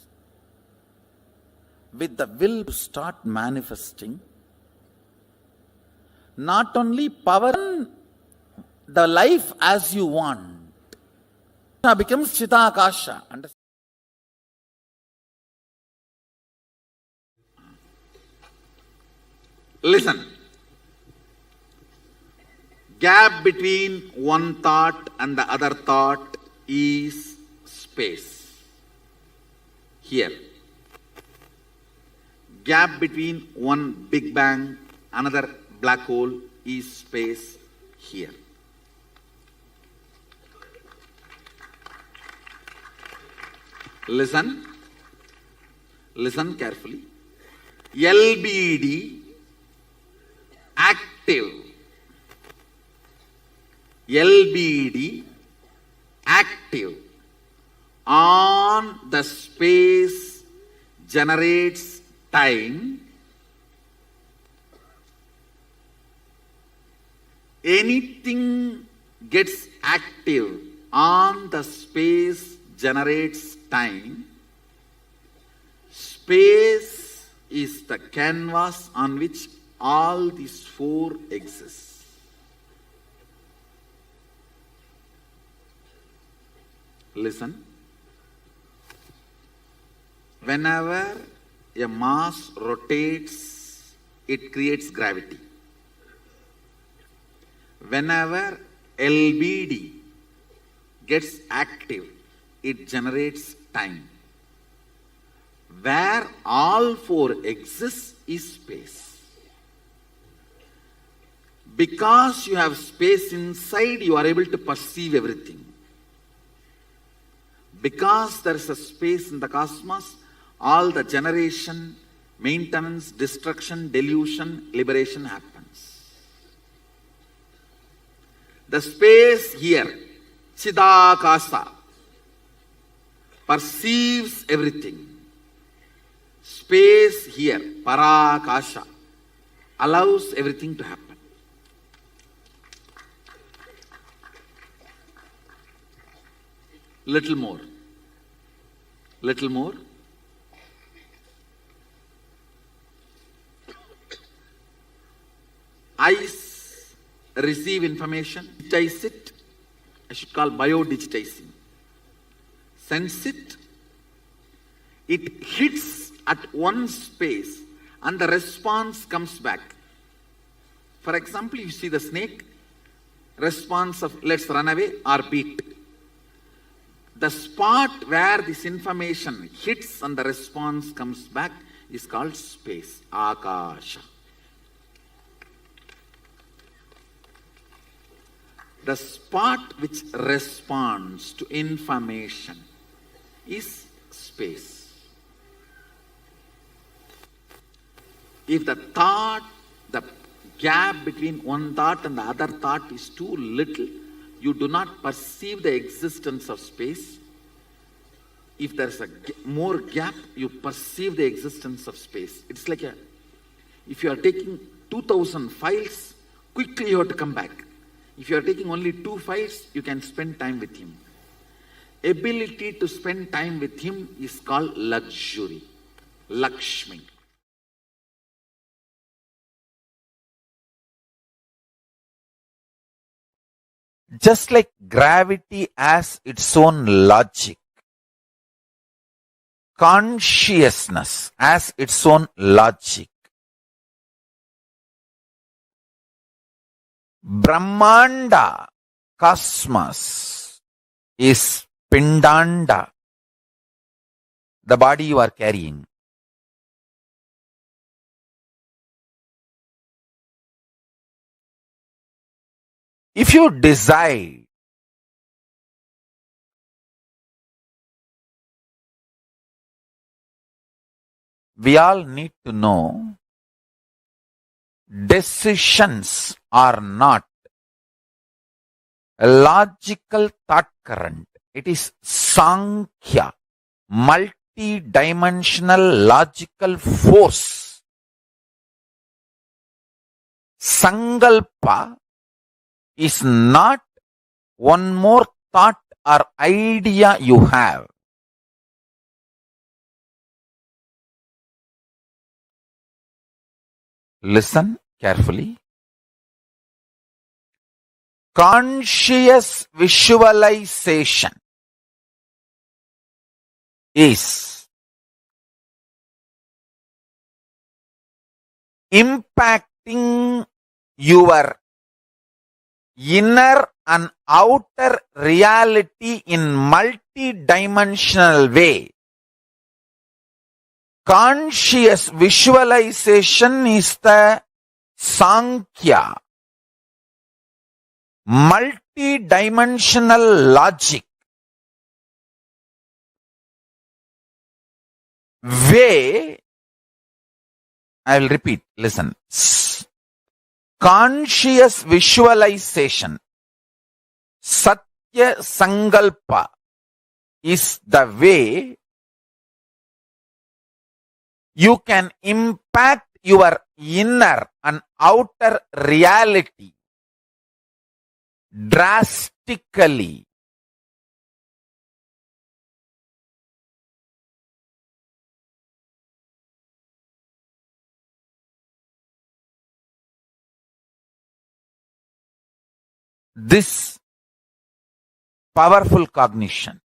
With the will to start manifesting. Not only power, the life as you want. Becomes Chitakasha. Understand? Listen. Gap between one thought and the other thought is space. Here. Gap between one Big Bang, another black hole is space here. Listen carefully. LBD, active. LBD, active on the space generates time. Anything gets active on the space generates time. Space is the canvas on which all these four exist. Listen. Whenever a mass rotates, it creates gravity. Whenever LBD gets active, it generates time. Where all four exist is space. Because you have space inside, you are able to perceive everything. Because there is a space in the cosmos, all the generation, maintenance, destruction, delusion, liberation happens. The space here, Chidakasa, perceives everything. Space here, Parakasha, allows everything to happen. Little more. Little more. Eyes receive information, digitize it. I should call bio-digitizing. Sense it. It hits at one space and the response comes back. For example, you see the snake, response of let's run away or beat. The spot where this information hits and the response comes back is called space, Akasha. The spot which responds to information is space. If the thought, the gap between one thought and the other thought is too little, you do not perceive the existence of space. If there's a more gap, you perceive the existence of space. It's like if you are taking 2000 files, quickly you have to come back. If you are taking only 2 files, you can spend time with him. Ability to spend time with him is called luxury, Lakshmi. Just like gravity has its own logic, consciousness has its own logic. Brahmanda, cosmos, is Pindanda, the body you are carrying. If you decide we all need to know decisions are not a logical thought current. It is Sankhya, multi-dimensional logical force. Sankalpa is not one more thought or idea you have. Listen carefully. Conscious visualization is impacting your inner and outer reality in multi-dimensional way. Conscious visualization is the Sankhya, multi-dimensional logic, way, I will repeat, listen. Conscious visualization, Satya Sankalpa, is the way you can impact your inner and outer reality drastically. This powerful cognition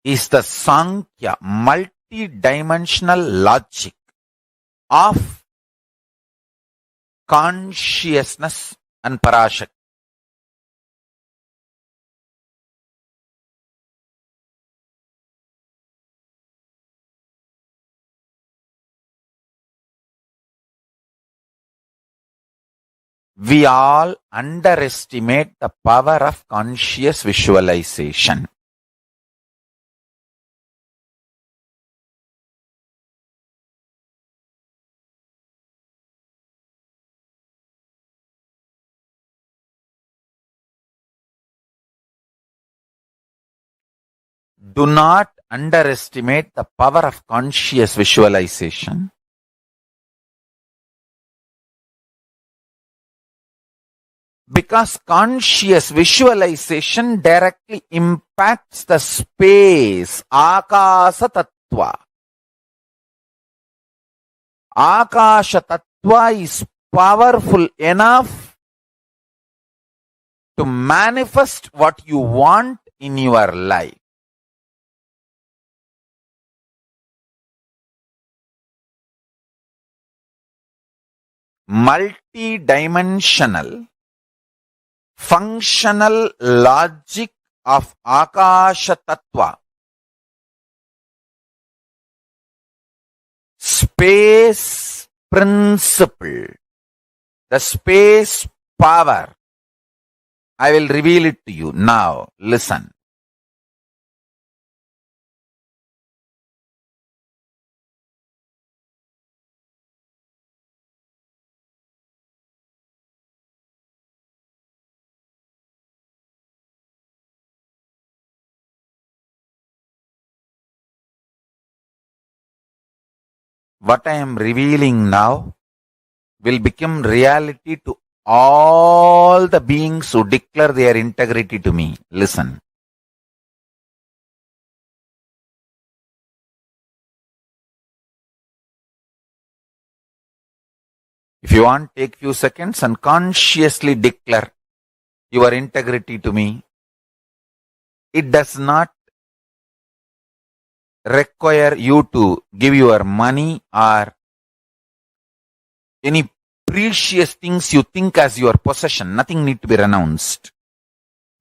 is the Sankhya, multi-dimensional logic of consciousness and Parashakti. We all underestimate the power of conscious visualization. Do not underestimate the power of conscious visualization. Because conscious visualization directly impacts the space, Akasa Tattva. Akasha Tattva is powerful enough to manifest what you want in your life. Multi-dimensional functional logic of Akasha Tattva, space principle, the space power. I will reveal it to you now. Listen. What I am revealing now will become reality to all the beings who declare their integrity to me. Listen. If you want, take few seconds and consciously declare your integrity to me. It does not require you to give your money or any precious things you think as your possession. Nothing need to be renounced.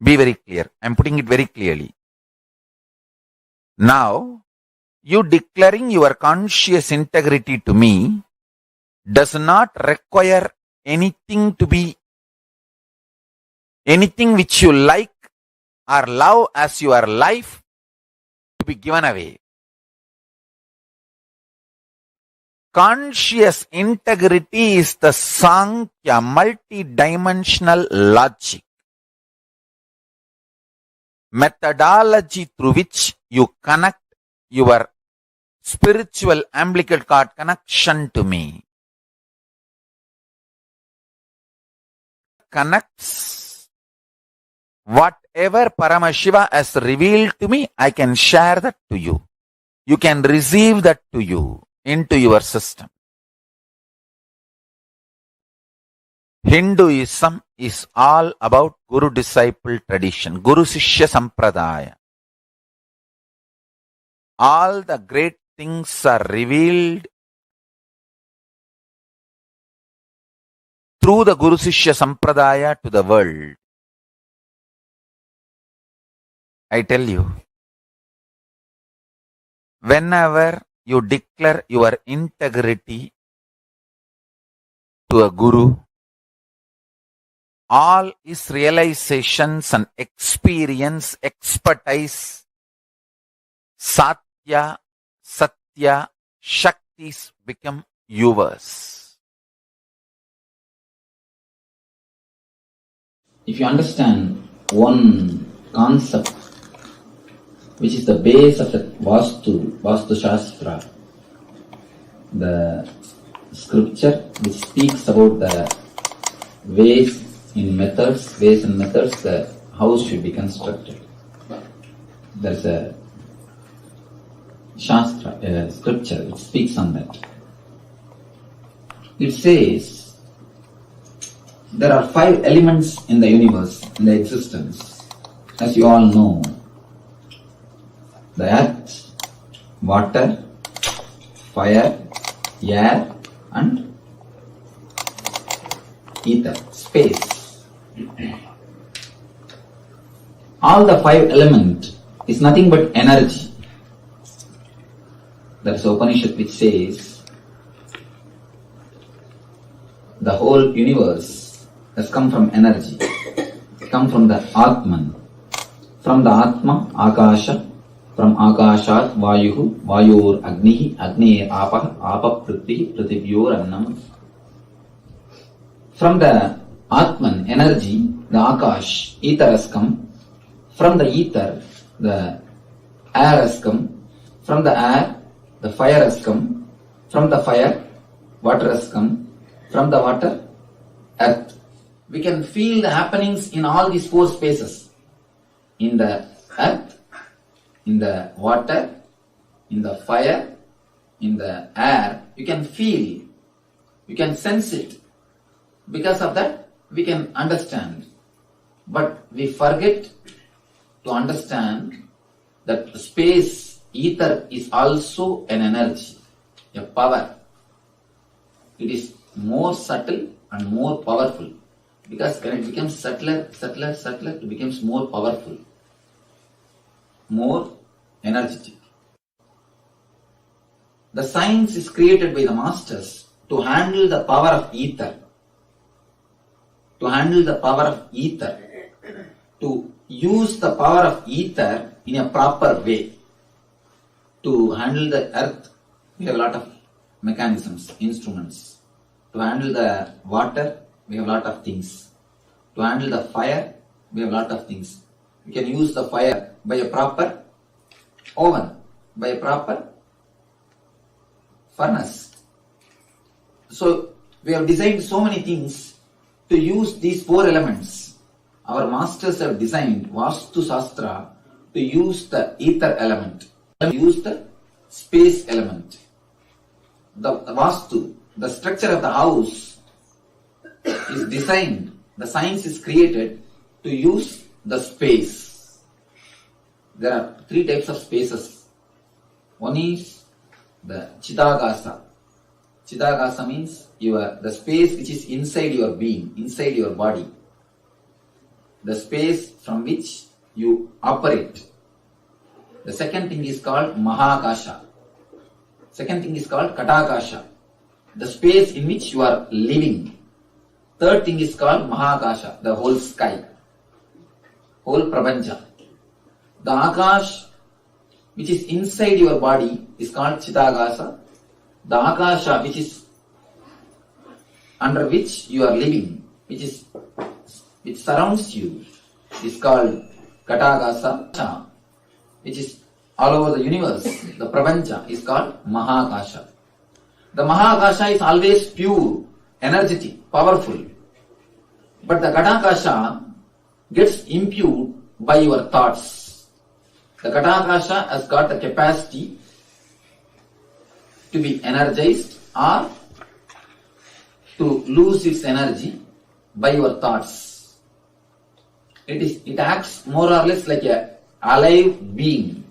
Be very clear. I am putting it very clearly. Now, you declaring your conscious integrity to me does not require anything to be, anything which you like or love as your life to be given away. conscious integrity is the Sankhya, multi-dimensional logic, methodology through which you connect your spiritual umbilical cord connection to me. Connects whatever Paramashiva has revealed to me, I can share that to you. You can receive that to you into your system. Hinduism is all about Guru-disciple tradition, Guru-Sishya Sampradaya. All the great things are revealed through the Guru-Sishya Sampradaya to the world. I tell you, whenever you declare your integrity to a Guru, all his realizations and experience, expertise, Satya, Satya, Shaktis become yours. If you understand one concept, which is the base of the Vastu Shastra, the scripture which speaks about the ways and methods, the house should be constructed. There's a Shastra, scripture which speaks on that. It says there are 5 elements in the universe, in the existence. As you all know, the earth, water, fire, air and ether, space. All the 5 elements is nothing but energy. There is Upanishad which says the whole universe has come from energy, come from the Atman. From the Atma, Akasha, from Akashat, Vayuhu, Vayur, Agnihi, Agni, Apah, Apa, Prithvi, Prithivyor, Annam. From the Atman, energy, the Akash, ether has come. From the ether, the air has come. From the air, the fire has come. From the fire, water has come. From the water, earth. We can feel the happenings in all these 4 spaces. In the earth, in the water, in the fire, in the air, you can feel, you can sense it. Because of that, we can understand. But we forget to understand that space, ether is also an energy, a power. It is more subtle and more powerful. Because when it becomes subtler, it becomes more powerful, more energetic. The science is created by the masters to handle the power of ether. To handle the power of ether. To use the power of ether in a proper way. To handle the earth, we have a lot of mechanisms, instruments. To handle the water, we have a lot of things. To handle the fire, we have a lot of things. We can use the fire by a proper oven, by a proper furnace. So, we have designed so many things to use these 4 elements. Our masters have designed Vastu Shastra to use the ether element, use the space element. The Vastu, the structure of the house is designed, the science is created to use the space. There are 3 types of spaces. One is the Chidagasa. Chidagasa means the space which is inside your being, inside your body. The space from which you operate. The second thing is called Mahakasha. Second thing is called Katakasha. The space in which you are living. Third thing is called Mahakasha, the whole sky, whole Prabanja. The Akash, which is inside your body, is called Chidagasa. The Akasha, which is under which you are living, which surrounds you, is called Ghatagasa, which is all over the universe. The Prapancha is called Mahakasha. The Mahakasha is always pure, energetic, powerful. But the Ghatagasa gets imbued by your thoughts. The Ghatagasa has got the capacity to be energized or to lose its energy by your thoughts. It acts more or less like a alive being.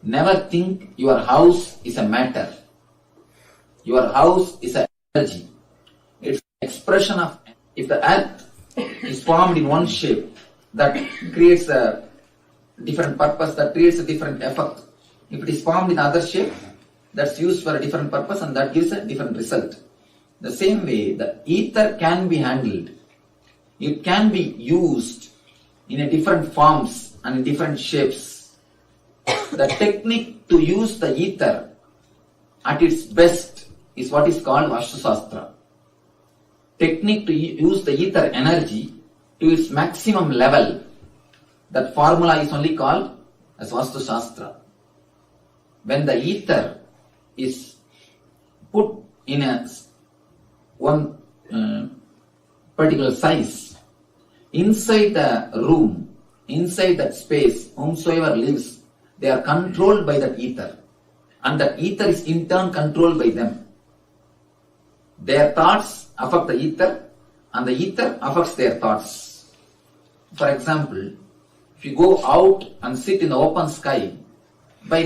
Never think your house is a matter. Your house is an energy. It's an expression of, if the earth is formed in one shape, that creates a different purpose, that creates a different effect. If it is formed in other shape, that's used for a different purpose and that gives a different result. The same way, the ether can be handled. It can be used in a different forms and in different shapes. The technique to use the ether at its best is what is called Vastu Shastra. Technique to use the ether energy to its maximum level, that formula is only called as Vastu Shastra. When the ether is put in a one particular size, inside the room, inside that space, whomsoever lives, they are controlled by that ether, and that ether is in turn controlled by them. Their thoughts affect the ether, and the ether affects their thoughts. For example, if you go out and sit in the open sky, by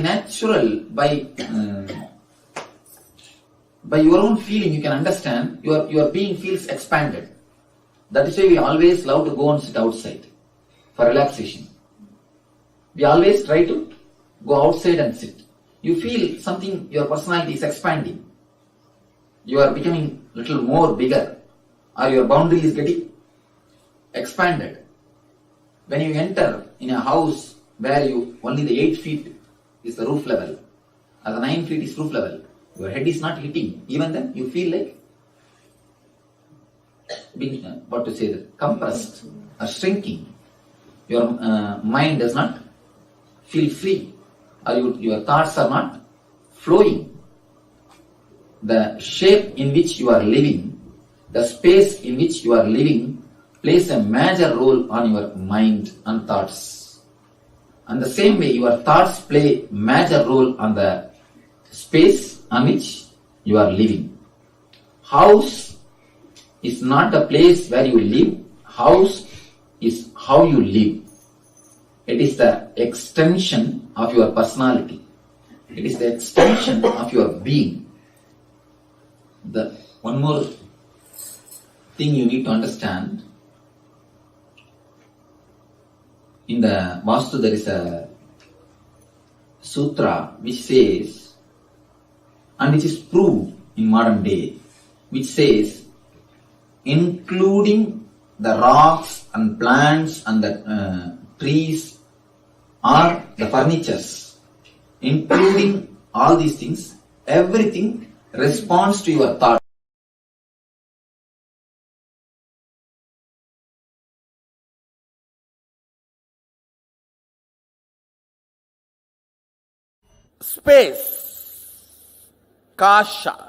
your own feeling, you can understand your being feels expanded. That is why we always love to go and sit outside for relaxation. We always try to go outside and sit. You feel something, your personality is expanding. You are becoming a little more bigger, or your boundary is getting expanded. When you enter in a house where only the 8 feet is the roof level, or the 9 feet is roof level, your head is not hitting. Even then, you feel like being, compressed or shrinking. Your mind does not feel free, or your thoughts are not flowing. The shape in which you are living, the space in which you are living, plays a major role on your mind and thoughts. And the same way, your thoughts play major role on the space on which you are living. House is not the place where you live. House is how you live. It is the extension of your personality. It is the extension of your being. The one more thing you need to understand, in the Vastu there is a sutra which says, and which is proved in modern day, which says, including the rocks and plants and the trees or the furnitures, including all these things, everything responds to your thought. Space, kasha.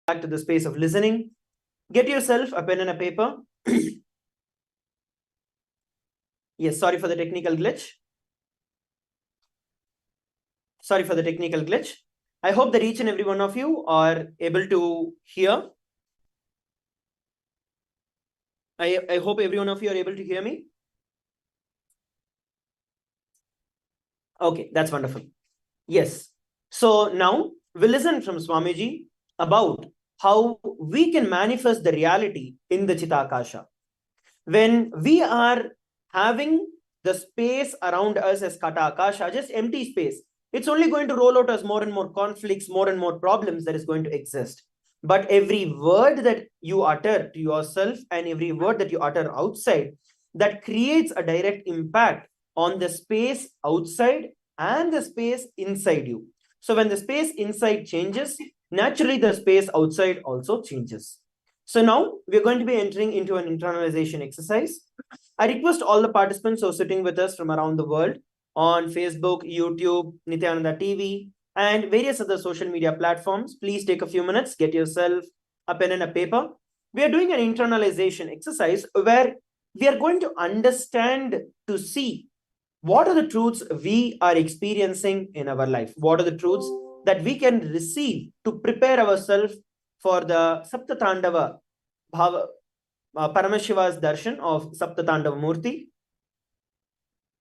Back to the space of listening. Get yourself a pen and a paper. Yes, sorry for the technical glitch. Sorry for the technical glitch. I hope that each and every one of you are able to hear. I hope every one of you are able to hear me. Okay, that's wonderful. Yes. So now we'll listen from Swamiji about how we can manifest the reality in the Chitakasha. When we are having the space around us as Katakasha, just empty space, it's only going to roll out as more and more conflicts, more and more problems that is going to exist. But every word that you utter to yourself and every word that you utter outside, that creates a direct impact on the space outside and the space inside you. So when the space inside changes, naturally the space outside also changes. So now we're going to be entering into an internalization exercise. I request all the participants who are sitting with us from around the world on Facebook, YouTube, Nithyananda TV, and various other social media platforms. Please take a few minutes, get yourself a pen and a paper. We are doing an internalization exercise where we are going to understand to see what are the truths we are experiencing in our life. What are the truths that we can receive to prepare ourselves for the Saptatandava Bhava, Paramashiva's Darshan of Saptatandava Murthy.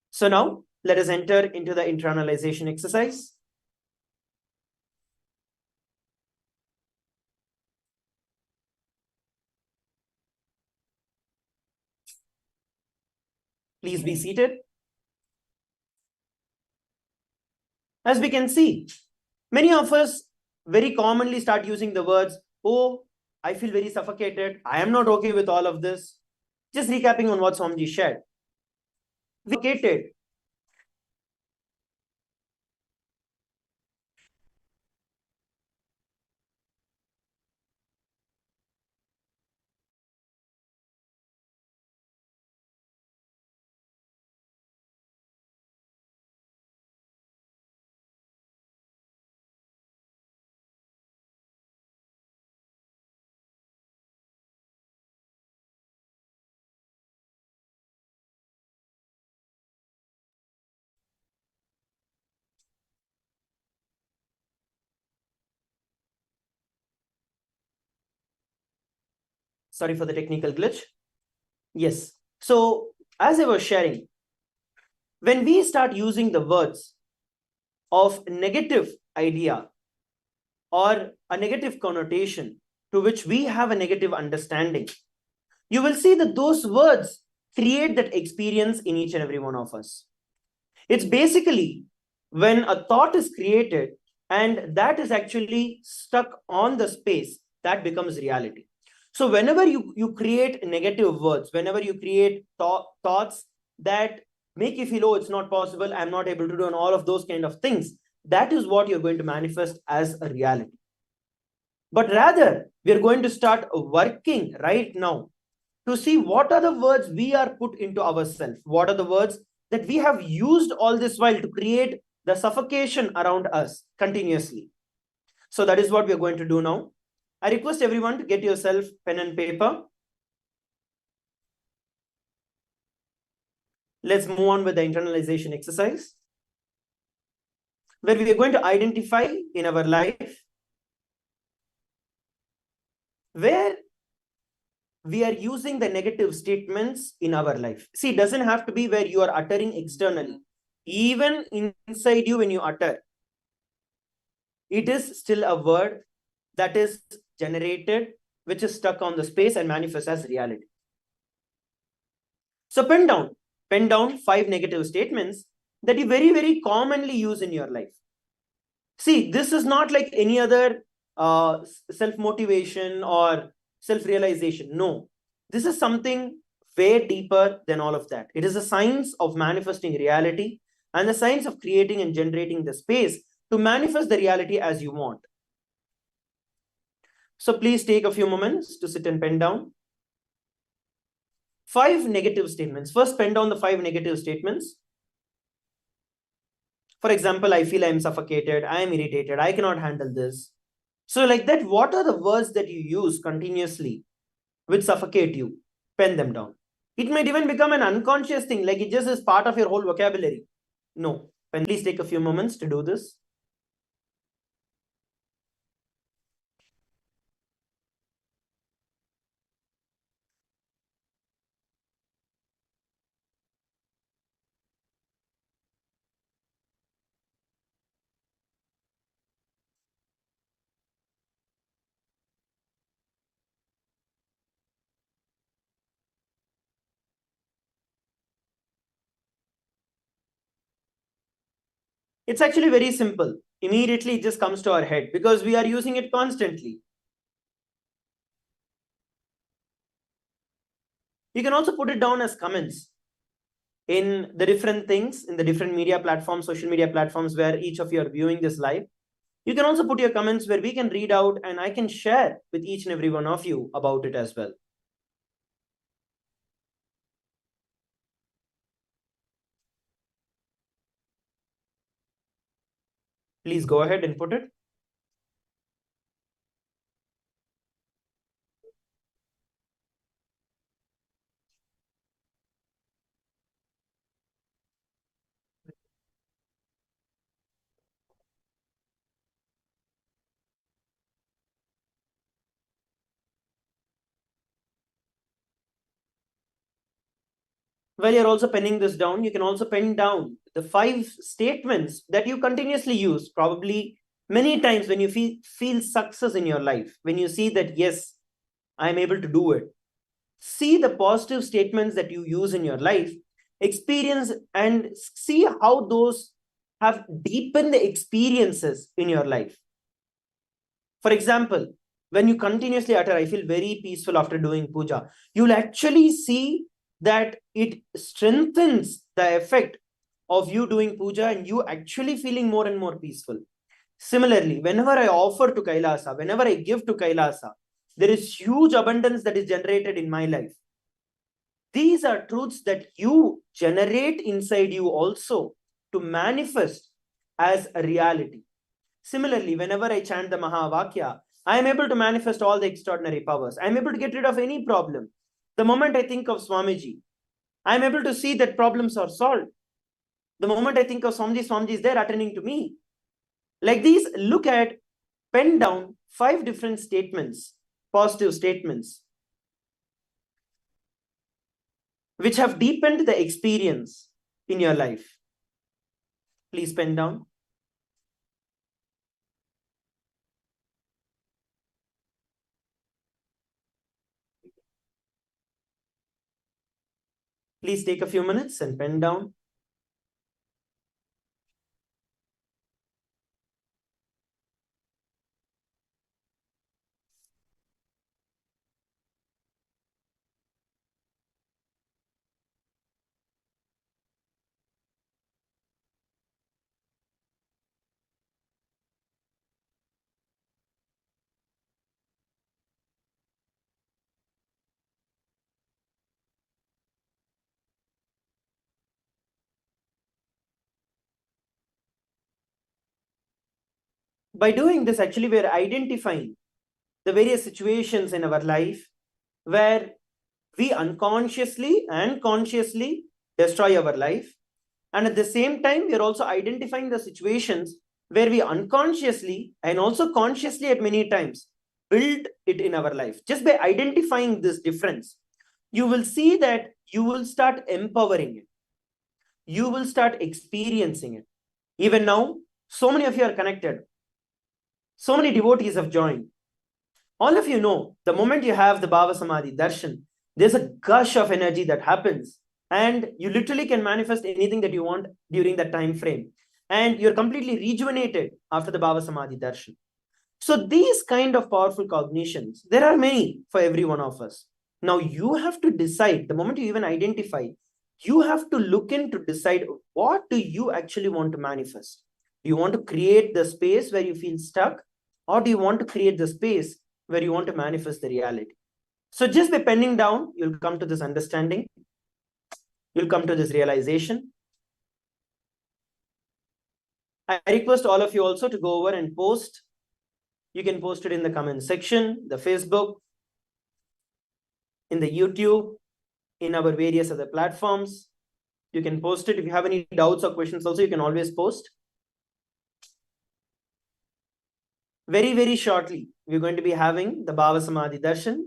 So now let us enter into the internalization exercise. Please be seated. As we can see, many of us very commonly start using the words, oh, I feel very suffocated. I am not okay with all of this. Just recapping on what Swamiji shared. Suffocated. Sorry for the technical glitch. Yes. So as I was sharing, when we start using the words of negative idea or a negative connotation to which we have a negative understanding, you will see that those words create that experience in each and every one of us. It's basically when a thought is created and that is actually stuck on the space, that becomes reality. So whenever you create negative words, whenever you create thoughts that make you feel, oh, it's not possible, I'm not able to do, and all of those kind of things, that is what you're going to manifest as a reality. But rather, we're going to start working right now to see what are the words we are put into ourselves. What are the words that we have used all this while to create the suffocation around us continuously. So that is what we're going to do now. I request everyone to get yourself pen and paper. Let's move on with the internalization exercise, where we are going to identify in our life where we are using the negative statements in our life. See, it doesn't have to be where you are uttering externally. Even inside you, when you utter, it is still a word that is generated, which is stuck on the space and manifests as reality. So pen down 5 negative statements that you very, very commonly use in your life. See, this is not like any other self-motivation or self-realization. No, this is something way deeper than all of that. It is a science of manifesting reality and the science of creating and generating the space to manifest the reality as you want. So please take a few moments to sit and pen down 5 negative statements. First, pen down the 5 negative statements. For example, I feel I'm suffocated, I am irritated, I cannot handle this. So like that, what are the words that you use continuously which suffocate you, pen them down. It might even become an unconscious thing, like it just is part of your whole vocabulary. No, please take a few moments to do this. It's actually very simple. Immediately it just comes to our head because we are using it constantly. You can also put it down as comments in the different things, in the different media platforms, social media platforms where each of you are viewing this live. You can also put your comments where we can read out and I can share with each and every one of you about it as well. Please go ahead and put it. While you're also penning this down, you can also pen down the 5 statements that you continuously use, probably many times when you feel success in your life, when you see that, yes, I'm able to do it. See the positive statements that you use in your life, experience and see how those have deepened the experiences in your life. For example, when you continuously utter, I feel very peaceful after doing puja, you'll actually see that it strengthens the effect of you doing puja and you actually feeling more and more peaceful. Similarly, whenever I offer to Kailasa, whenever I give to Kailasa, there is huge abundance that is generated in my life. These are truths that you generate inside you also to manifest as a reality. Similarly, whenever I chant the Mahavakya, I am able to manifest all the extraordinary powers. I am able to get rid of any problem. The moment I think of Swamiji, I am able to see that problems are solved. The moment I think of Swamiji, Swamiji is there attending to me. Like these, look at, pen down 5 different statements, positive statements, which have deepened the experience in your life. Please pen down. Please take a few minutes and pen down. By doing this, actually, we're identifying the various situations in our life where we unconsciously and consciously destroy our life. And at the same time, we are also identifying the situations where we unconsciously and also consciously at many times build it in our life. Just by identifying this difference, you will see that you will start empowering it. You will start experiencing it. Even now, so many of you are connected. So many devotees have joined. All of you know, the moment you have the Bhava Samadhi Darshan, there's a gush of energy that happens. And you literally can manifest anything that you want during that time frame. And you're completely rejuvenated after the Bhava Samadhi Darshan. So these kind of powerful cognitions, there are many for every one of us. Now you have to decide, the moment you even identify, you have to look in to decide, what do you actually want to manifest? Do you want to create the space where you feel stuck? Or do you want to create the space where you want to manifest the reality? So just by penning down, you'll come to this understanding. You'll come to this realization. I request all of you also to go over and post. You can post it in the comment section, the Facebook, in the YouTube, in our various other platforms. You can post it. If you have any doubts or questions also, you can always post. Very, very shortly, we're going to be having the Bhava Samadhi Darshan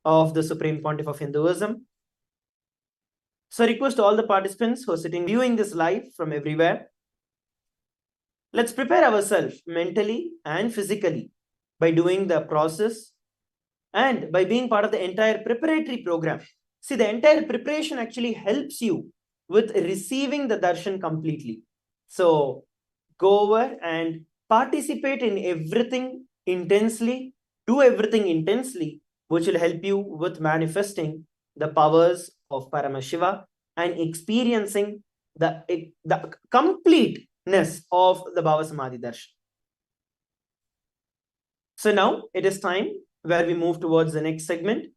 of the Supreme Pontiff of Hinduism. So I request all the participants who are sitting viewing this live from everywhere, let's prepare ourselves mentally and physically by doing the process and by being part of the entire preparatory program. See, the entire preparation actually helps you with receiving the darshan completely. So go over and participate in everything intensely, do everything intensely, which will help you with manifesting the powers of Paramashiva and experiencing the completeness of the Bhava Samadhi Darshan. So now it is time where we move towards the next segment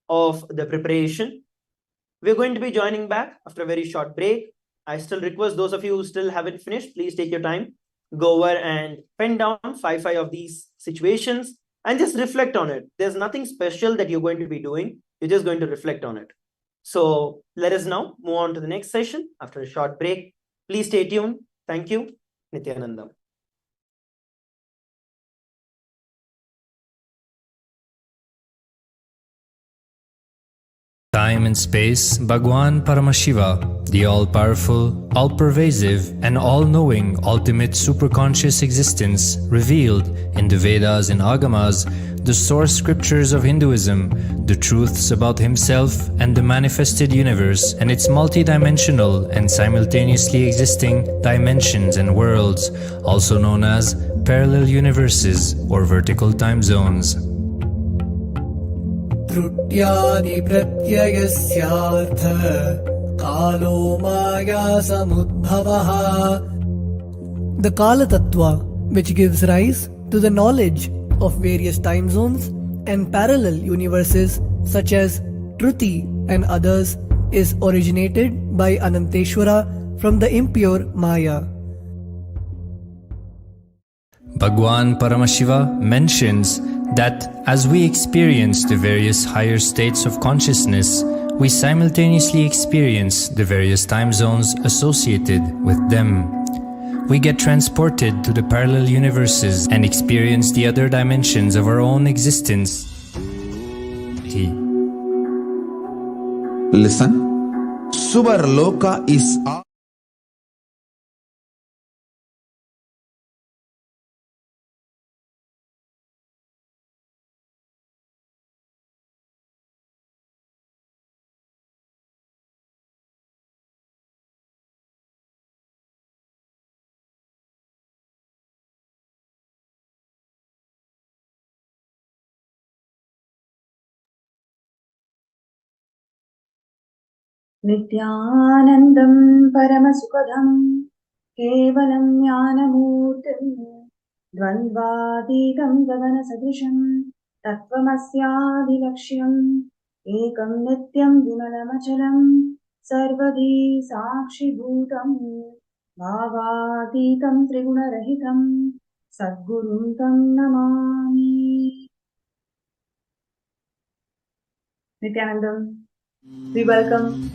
of the preparation. We're going to be joining back after a very short break. I still request those of you who still haven't finished, please take your time, go over and pen down 5 of these situations and just reflect on it. There's nothing special that you're going to be doing. You're just going to reflect on it. So let us now move on to the next session after a short break. Please stay tuned. Thank you. Nithyananda. Time and space, Bhagwan Paramashiva, the all-powerful, all-pervasive, and all-knowing ultimate superconscious existence revealed in the Vedas and Agamas, the source scriptures of Hinduism, the truths about himself and the manifested universe and its multidimensional and simultaneously existing dimensions and worlds, also known as parallel universes or vertical time zones. त्रुट्यादि प्रत्ययस्यार्थ कालो माया समुद्भवः. The Kala Tattva, which gives rise to the knowledge of various time zones and parallel universes such as Truti and others, is originated by Ananteshwara from the impure Maya. Bhagwan Paramashiva mentions that as we experience the various higher states of consciousness, we simultaneously experience the various time zones associated with them. We get transported to the parallel universes and experience the other dimensions of our own existence. Listen. Suvarloka is नित्यानन्दं परमसुखदं केवलं ज्ञानमूर्तिं द्वन्द्वातीतं गगनसदृशं तत्त्वमस्यादिलक्ष्यम् एकं नित्यं विमलमचलं सर्वधी साक्षिभूतं भावातीतं त्रिगुणरहितं सद्गुरुं तं Namami. Nithyanandam. We welcome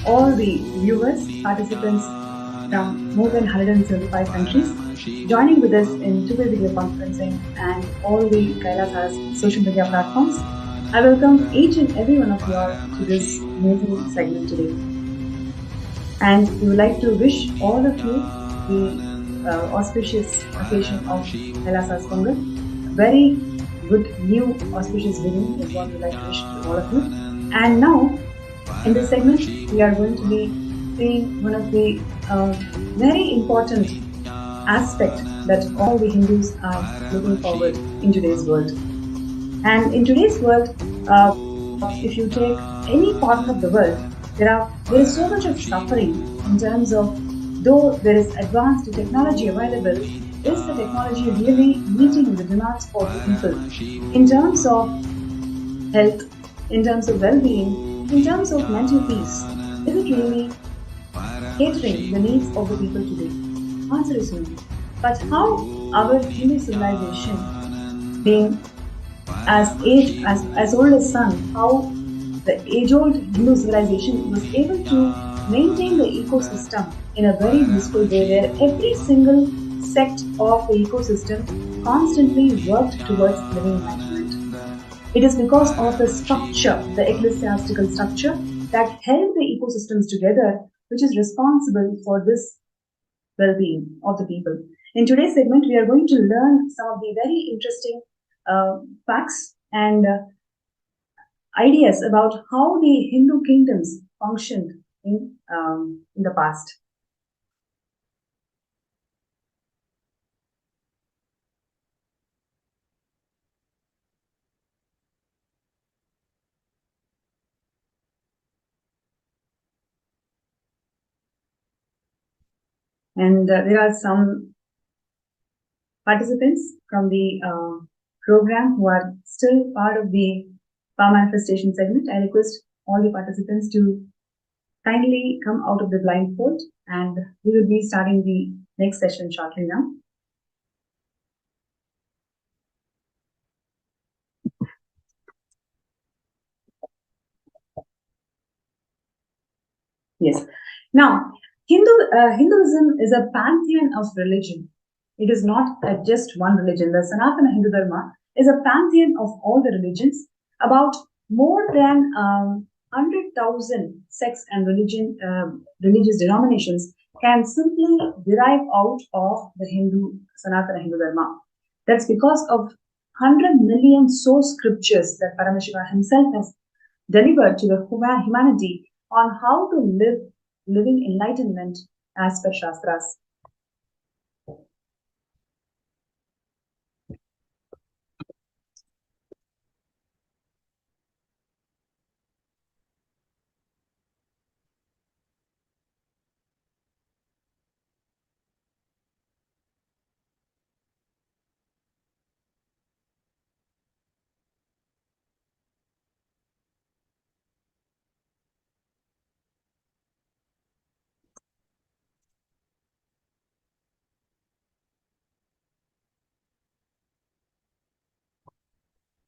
all the viewers, participants from more than 175 countries joining with us in two-way video conferencing and all the Kailasa's social media platforms. I welcome each and every one of you all to this amazing segment today. And we would like to wish all of you the auspicious occasion of Kailasa's Congress. Very good new auspicious beginning is what we would like to wish to all of you. And now, in this segment, we are going to be seeing one of the very important aspects that all the Hindus are looking forward in today's world. And in today's world, if you take any part of the world, there is so much of suffering in terms of, though there is advanced technology available, is the technology really meeting the demands of the people in terms of health, in terms of well-being, in terms of mental peace? Is it really catering the needs of the people today? Answer is no. But how our Hindu civilization, being as old as sun, how the age-old Hindu civilization was able to maintain the ecosystem in a very blissful way, where every single sect of the ecosystem constantly worked towards living enlightenment. It is because of the structure, the ecclesiastical structure, that held the ecosystems together, which is responsible for this well-being of the people. In today's segment, we are going to learn some of the very interesting facts and ideas about how the Hindu kingdoms functioned in the past. And there are some participants from the program who are still part of the Power Manifestation segment. I request all the participants to kindly come out of the blindfold, and we will be starting the next session shortly now. Yes. Now, Hinduism is a pantheon of religion. It is not just one religion. The Sanatana Hindu Dharma is a pantheon of all the religions. About more than 100,000 sects and religious denominations can simply derive out of the Sanatana Hindu Dharma. That's because of 100 million source scriptures that Paramashivam himself has delivered to the humanity on how to live living enlightenment as per Shastras.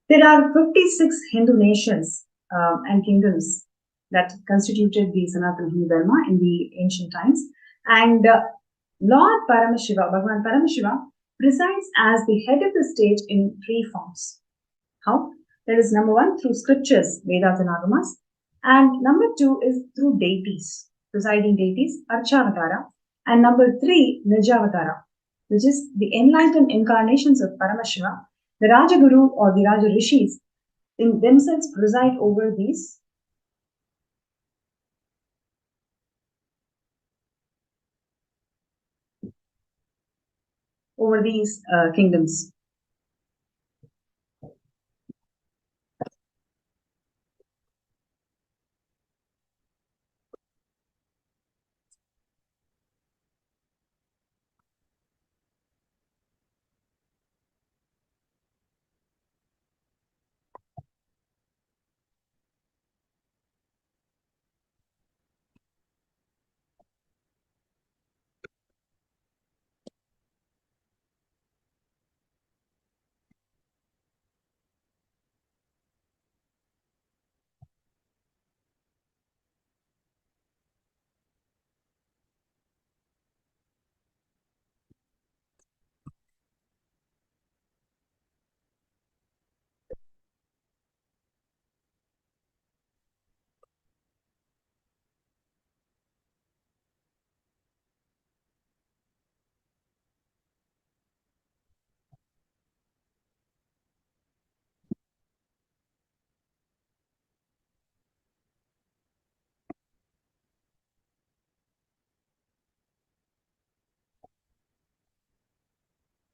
There are 56 Hindu nations and kingdoms that constituted the Sanatana Hindu Dharma in the ancient times. And Lord Paramashiva, Bhagavan Paramashiva, presides as the head of the state in three forms. How? That is, number one, through scriptures, Vedas and Agamas. And number two is through deities, presiding deities, Archavatara. And number three, Nijavatara, which is the enlightened incarnations of Paramashiva. The Rajaguru or the Raja Rishis in themselves preside over these kingdoms.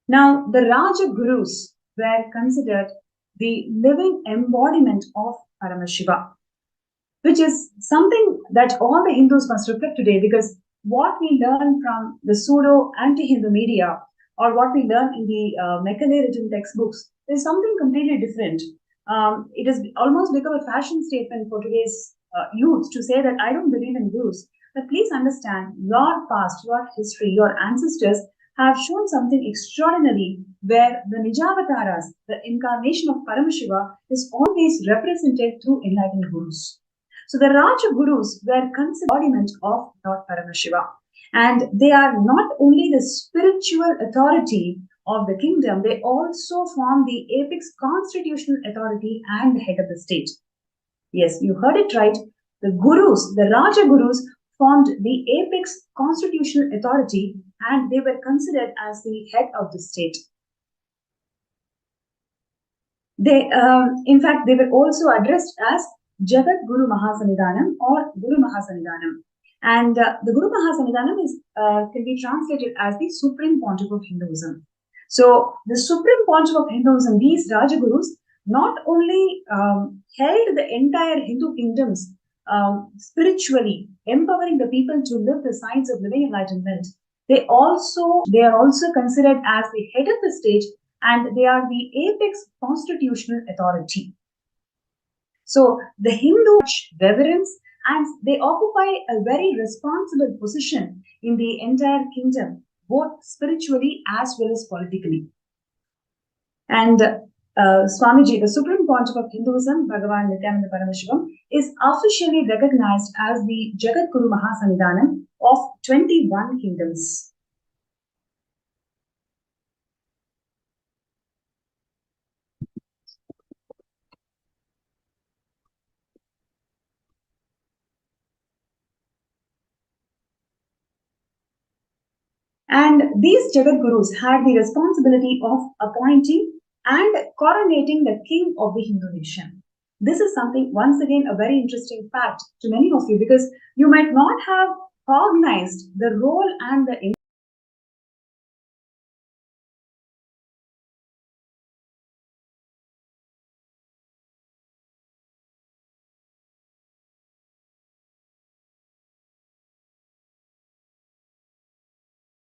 Now, the Raja Gurus were considered the living embodiment of Paramashiva, which is something that all the Hindus must reflect today, because what we learn from the pseudo anti-Hindu media or what we learn in the Macaulay written textbooks is something completely different. It has almost become a fashion statement for today's youth to say that I don't believe in gurus. But please understand, your past, your history, your ancestors have shown something extraordinary where the Nijavataras, the incarnation of Paramashiva, is always represented through enlightened gurus. So the Raja Gurus were considered embodiment of Lord Paramashiva. And they are not only the spiritual authority of the kingdom, they also form the apex constitutional authority and the head of the state. Yes, you heard it right. The Gurus, the Raja Gurus, formed the apex constitutional authority and they were considered as the head of the state. They, in fact, they were also addressed as Jagat Guru Mahasanidhanam or Guru Mahasanidhanam. And the Guru Mahasanidhanam is, can be translated as the Supreme Pontiff of Hinduism. So the Supreme Pontiff of Hinduism, these Raja Gurus, not only held the entire Hindu kingdoms spiritually, empowering the people to live the signs of living enlightenment, they are also considered as the head of the state and they are the apex constitutional authority. So the Hindu reverence and they occupy a very responsible position in the entire kingdom, both spiritually as well as politically. And Swamiji, the Supreme Pontiff of Hinduism, Bhagavan Nithyananda Paramashivam, is officially recognized as the Jagat Guru Mahasanidhanam of 21 kingdoms. And these Jagat Gurus had the responsibility of appointing and coronating the king of the Hindu nation. This is something, once again, a very interesting fact to many of you because you might not have cognized the role and the